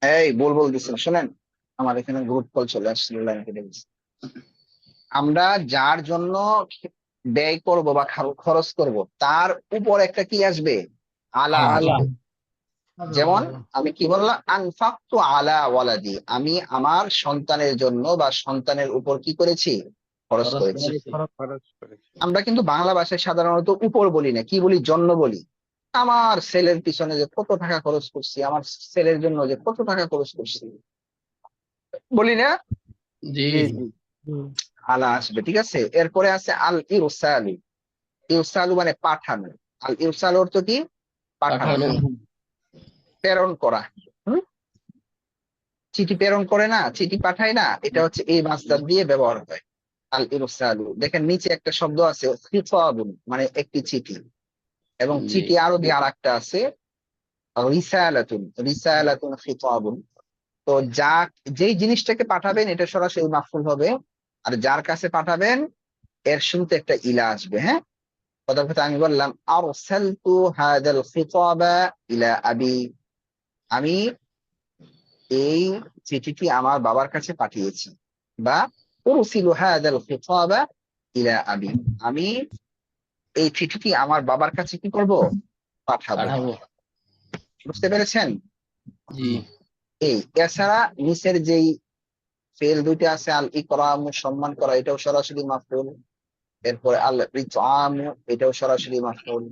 এই বল দিচ্ছেন, শোনেন, আমার এখানে গ্রুপ কল চলে আসছিল, লাইন কেটে গেছে। আমরা যার জন্য ব্যয় করব বা খরচ করব তার উপর একটা কি আসবে? আলা আসবে। যেমন আমি কি বললাম? আনফাকতু আলা ওয়ালাদি, আমি আমার সন্তানের জন্য বা সন্তানের উপর কি করেছি? খরচ করেছি। আমরা কিন্তু বাংলা ভাষায় সাধারণত উপর বলি না, কি বলি? জন্য বলি। আমার ছেলের পিছনে যে কত টাকা খরচ করছি, আমার ছেলের জন্য যে কত টাকা খরচ করছি, বলি না? জি। আলা আসবে, ঠিক আছে? এরপরে আছে আল ইরসালু। ইরসালু মানে পাঠানো। আল ইরসালু অর্থ কি? পাঠানো, প্রেরণ করা। চিঠি প্রেরণ করে না, চিঠি পাঠায় না, এটা হচ্ছে এই মাসদার দিয়ে ব্যবহার হয়। আল ইরসালু। দেখেন নিচে একটা শব্দ আছে খিতাবুন, মানে একটি চিঠি। এবং জি চিঠি আরবি আর একটা আছে রিসালাতুন খিতাবুন। তো যেই জিনিসটাকে পাঠাবেন এটা সরাসরি মাফউল হবে, আর যার কাছে পাঠাবেন এর শুরুতে একটা ইলা আসবে। হ্যাঁ, কথার কথা আমি বললাম আরসালতু হাদাল খিতাবা ইলা আবি, আমি এই চিঠিটি আমার বাবার কাছে পাঠিয়েছি, বা উরসিলু হাদাল খিতাবা ইলা আবি, আমি এই চিঠিটি আমার বাবার কাছে কি করব, পাঠাবো। পাঠাবো। বুঝতে পেরেছেন? জি এই এছাড়া নিচের যেই ফেল দুইটা আছে, আল ইকরাম সম্মান করা, এটাও সরাসরি মাফউল। এরপরে আল ইতআম, এটাও সরাসরি মাফউল।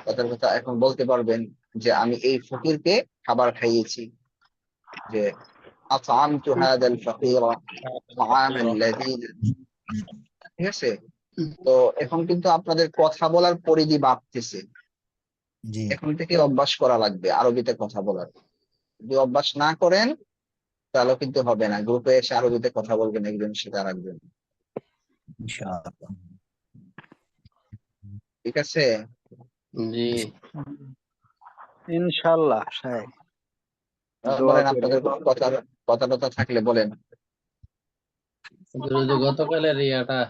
কথার কথা এখন বলতে পারবেন যে আমি এই ফকিরকে খাবার খাইয়েছি, যে আতআমতু হাদাল ফাকিরা তাআমান লাযীনা। ঠিক আছে? তো এখন কিন্তু আপনাদের কথা বলার পরিধি বাড়তেছে, জি এখন থেকে অভ্যাস করা লাগবে আরবিতে কথা বলার। যদি অভ্যাস না করেন তাহলে কিন্তু হবে না, গ্রুপে এসে আরবিতে কথা বলবেন একজনের সাথে আরেকজন। ইনশাআল্লাহ। ঠিক আছে? জি ইনশাল্লাহ সাহেব, দোয়া বলেন করি। আপনাদের কোনো কথা টথা থাকলে বলেন। ওই যে গতকালের ইয়াটা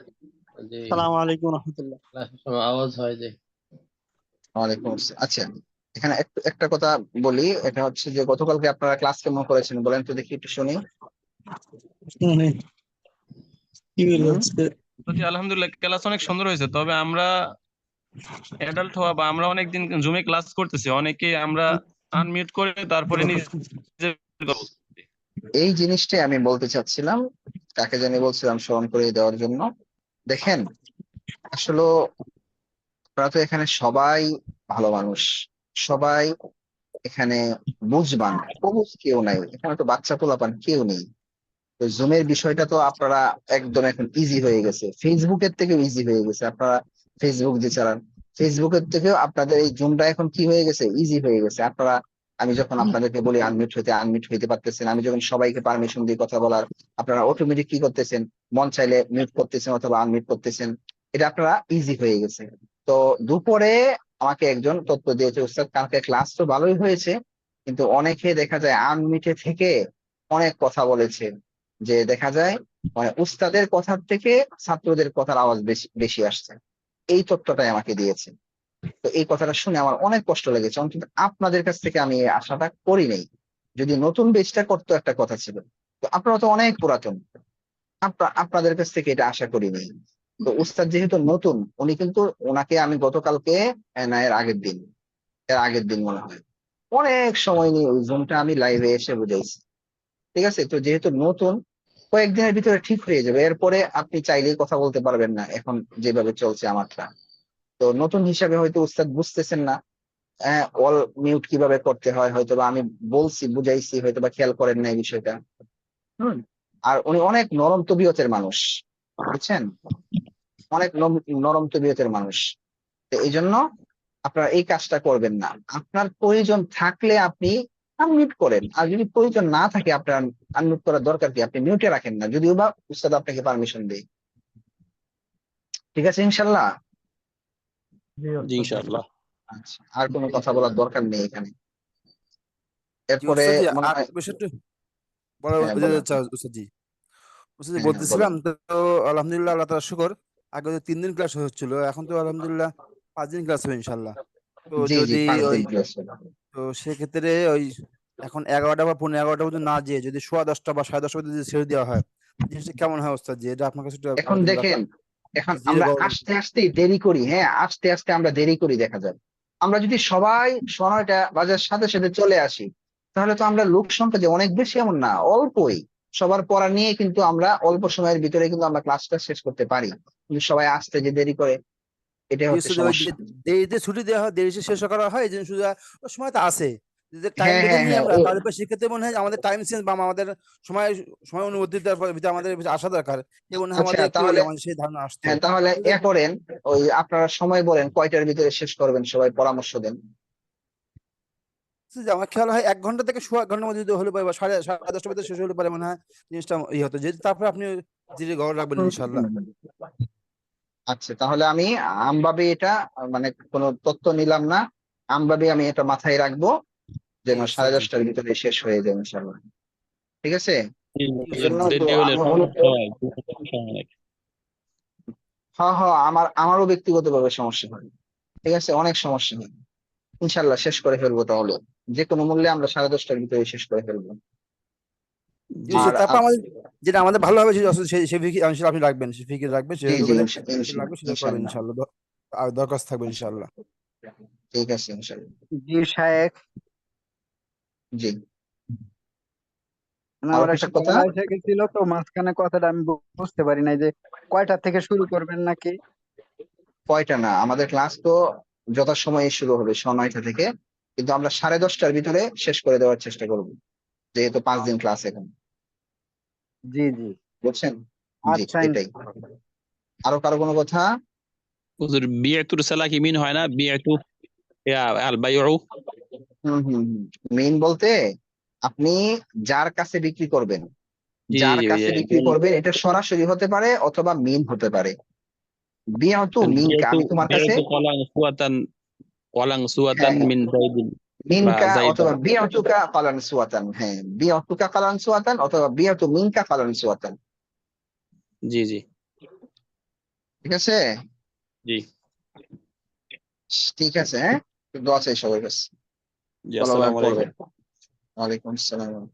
যে সালাম আলাইকুম রহমতুল্লাহ। ক্লাসের সময় আওয়াজ হয় যে ওয়ালাইকুম আসসালাম। আচ্ছা, এখানে একটা কথা বলি, এটা হচ্ছে যে গতকালকে আপনারা ক্লাস কেমন করেছেন বলেন তো দেখি, একটু শুনি। মানে কি বলবো হুম? আজকে? জি, আলহামদুলিল্লাহ ক্লাস অনেক সুন্দর হয়েছে। তবে আমরা অ্যাডাল্ট হওয়া বা আমরা অনেকদিন জুমে ক্লাস করতেছি, অনেকে আমরা আনমিউট করে তারপরে নিজের কথা বলছি। এই জিনিসটাই আমি বলতে চাচ্ছিলাম, কাকে জানি বলছিলাম স্মরণ করে দেওয়ার জন্য। দেখেন, আসলে আপনারা তো এখানে সবাই ভালো মানুষ, সবাই এখানে বুঝবান, অবুঝ কেউ নাই এখানে, তো বাচ্চা পোলাপান কেউ নেই। তো জুমের বিষয়টা তো আপনারা একদম এখন ইজি হয়ে গেছে, ফেসবুকের থেকেও ইজি হয়ে গেছে। আপনারা ফেসবুক যে চালান, ফেসবুকের থেকেও আপনাদের এই জুমটা এখন কি হয়ে গেছে, ইজি হয়ে গেছে। আপনারা, আমি যখন আপনাদেরকে বলি আনমিউট হইতে পারতেছেন, আমি যখন সবাইকে পারমিশন দিয়ে কথা বলার, আপনারা অটোমেটিক কি করতেছেন, মন চাইলে মিউট করতেছেন অথবা আনমিউট করতেছেন, এটা আপনারা ইজি হয়ে গেছে। তো দুপুরে আমাকে একজন তথ্য দিয়েছে, উস্তাদ কালকে ক্লাস তো ভালোই হয়েছে, কিন্তু অনেকে দেখা যায় আনমিউটে থেকে অনেক কথা বলেছে, যে দেখা যায় মানে উস্তাদের কথার থেকে ছাত্রদের কথার আওয়াজ বেশি বেশি আসছে। এই তথ্যটাই আমাকে দিয়েছে। তো এই কথাটা শুনে আমার অনেক কষ্ট লেগেছে, অন্তত আপনাদের কাছ থেকে আমি এই আশাটা করি নাই। যদি নতুন বেচটা করতো একটা কথা ছিল, তো আপনারা তো অনেক পুরাতন, আপনাদের কাছ থেকে এটা আশা করি নাই। তো উস্তাদ যেহেতু নতুন, উনি কিন্তু, ওনাকে আমি গতকালকে না এর আগের দিন মনে হয় অনেক সময় নিয়ে ওই জুমটা আমি লাইভে এসে বুঝাইছি। ঠিক আছে? তো যেহেতু নতুন, কয়েকদিনের ভিতরে ঠিক হয়ে যাবে, এরপরে আপনি চাইলেই কথা বলতে পারবেন না এখন যেভাবে চলছে আমারটা। তো নতুন হিসাবে হয়তো উস্তাদ বুঝতেছেন না, অল মিউট কিভাবে করতে হয়, হয়তো বা আমি বলছি বুঝাইছি, হয়তো বা খেয়াল করেন না এই বিষয়টা। হুম। আর উনি অনেক নরম তবিয়তের মানুষ, বুঝছেন, অনেক নরম তবিয়তের মানুষ। তো এই জন্য আপনারা এই কাজটা করবেন না। আপনার প্রয়োজন থাকলে আপনি আনমিউট করেন, আর যদি প্রয়োজন না থাকে আপনার আনমিউট করার দরকার কি, আপনি মিউটে রাখেন না, যদিও বা উস্তাদ আপনাকে পারমিশন দেয়। ঠিক আছে ইনশাল্লাহ? জি জি ওস্তাদ। ইনশাআল্লাহ। আচ্ছা, আর কোনো কথা বলার দরকার নেই এখানে। জি এরপরে ওস্তাদ জি, মনে আর হয়, বিষয়টা বলা হ্যাঁ বলেন। ওস্তাদ জি। ওস্তাদ জি, হ্যাঁ হ্যাঁ বলেন। বলতেছিলাম তো আলহামদুলিল্লাহ আল্লাহ তাআলা শুকর, আগে তো 3 দিন ক্লাস হচ্ছিল, এখন তো আলহামদুলিল্লাহ 5 দিন ক্লাস হবে ইনশাল্লাহ। তো জি জি, যদি 5 দিন ওই, ক্লাস হবে। তো সেক্ষেত্রে ওই এখন 11টা বা 11:15 পর্যন্ত না যেয়ে যদি 10:15 বা 10:30 পর্যন্ত যদি ছেড়ে দেওয়া হয়, জিনিসটা কেমন হয় ওস্তাদ জি? এটা আপনার কাছে একটু এখন আলোচনা দেখেন, রাখলাম। এখন জিরে আমরা গরম। আস্তে আস্তে দেরি করি, হ্যাঁ আস্তে আস্তে আমরা দেরি করি, দেখা যায় আমরা যদি সবাই সময়টা বাজার সাথে সাথে চলে আসি, তাহলে তো আমরা লোক সংখ্যা যে অনেক বেশি এমন না, অল্পই। সবার পড়া নিয়ে কিন্তু আমরা অল্প সময়ের ভিতরে কিন্তু আমরা ক্লাসটা শেষ করতে পারি, কিন্তু সবাই আসতে যে দেরি করে, এটাই জি হচ্ছে ওস্তাদ, ওই যে সমস্যা। দেরিতে ছুটি দেওয়া হয়, দেরি শেষ করা হয়, এই জিনিস ওই সময় তো আছে, যদি টাইম হ্যাঁ বেঁধে হ্যাঁ নিই হ্যাঁ, আমরা, তাহলে পরে সেক্ষেত্রে মনে হয় আমাদের টাইম চেঞ্জ বা আমাদের সময় সময় অনুবর্তিতার ভিতরে আমাদের আসা দরকার, এ মনে হয় আচ্ছা আমাদের একটু তাহলে, আমাদের সেই ধারণা আসতো। হ্যাঁ তাহলে এ করেন, ওই আপনারা সময় বলেন কয়টার ভিতরে শেষ করবেন, সবাই পরামর্শ দেন। যে আমার খেয়াল হয় 1 ঘন্টা থেকে 1.5 ঘন্টার মধ্যে যদি হলে পারে, বা 10:30টার ভিতরে শেষ হলে পারে মনে হয় জিনিসটা হতো, যেহেতু তারপরে আপনি জিরে গরম রাখবেন ইনশাল্লাহ। আচ্ছা, তাহলে আমি আমভাবে এটা মানে কোনো তথ্য নিলাম না, আমভাবে আমি এটা মাথায় রাখবো যেন জি আচ্ছা, জি 10:30টার ভিতরে শেষ হয়ে যায় ইনশাল্লাহ। ঠিক আছে, এই জন্য তো দেরি হলে আমার সমস্যা হয়, সমস্যা হয় অনেক। হ্যাঁ হ্যাঁ, আমারও ব্যক্তিগতভাবে সমস্যা হয়। ঠিক আছে, অনেক সমস্যা হয়। ইনশাল্লাহ শেষ করে ফেলবো তাহলে, যে কোনো মূল্যে আমরা 10:30টার ভিতরে শেষ করে ফেলবো। জি আর তারপর আমাদের যেটা আমাদের ভালো হবে সেই ফিকি ইনশাল্লাহ আপনি রাখবেন, সেই ফিকি রাখবেন, জি সেটা জি, করে ইনশাল্লাহ লাগবে সেটা করবেন ইনশাল্লাহ। ইনশাল্লাহ। আর দরখাস্ত থাকবে ইনশাল্লাহ। ঠিক আছে ইনশাল্লাহ। জি শায়েখ, জি, মানে আরো আমার কিছু একটা কথা? কল এসে গেছিল তো মাঝখানে কথাটা আমি বুঝতে পারি নাই যে কয়টা থেকে শুরু করবেন নাকি। কয়টা না, আমাদের ক্লাস তো যথাসময়ে শুরু হবে 9:30 থেকে, কিন্তু আমরা 10:30টার ভিতরে শেষ করে দেওয়ার চেষ্টা করব, যেহেতু 5 দিন ক্লাস এখন। জি জি, বুঝছেন? জি, আচ্ছা এটাই। আরো কারো কোনো কথা? হুজুর বিয়াতুর সালাহ কি মিন হয় না? বিয়াতু ইয়া আল বাইউ। মেইন বলতে আপনি যার কাছে বিক্রি করবেন, জি যার জি কাছে বিক্রি করবেন, এটা সরাসরি হতে পারে অথবা মিন হতে পারে। বিয়াতু মিনকা, বিয়াতু আমি তোমার কাছে, বিয়াতু কলাং সুয়াতান হ্যাঁ মিন জাইদিন বা মিনকা জাইদা। অথবা বিয়াতুকা কালান সুয়াতান, হ্যাঁ বিয়াতুকা কালান সুয়াতান অথবা বিয়াতু মিনকা কালান সুয়াতান। জি জি ঠিক আছে, জি ঠিক আছে, হ্যাঁ, দোয়া চাই সবার কাছে, জি, ভালোভাবে আসসালামু পড়বেন। আলাইকুম। ওয়ালাইকুম আসসালাম।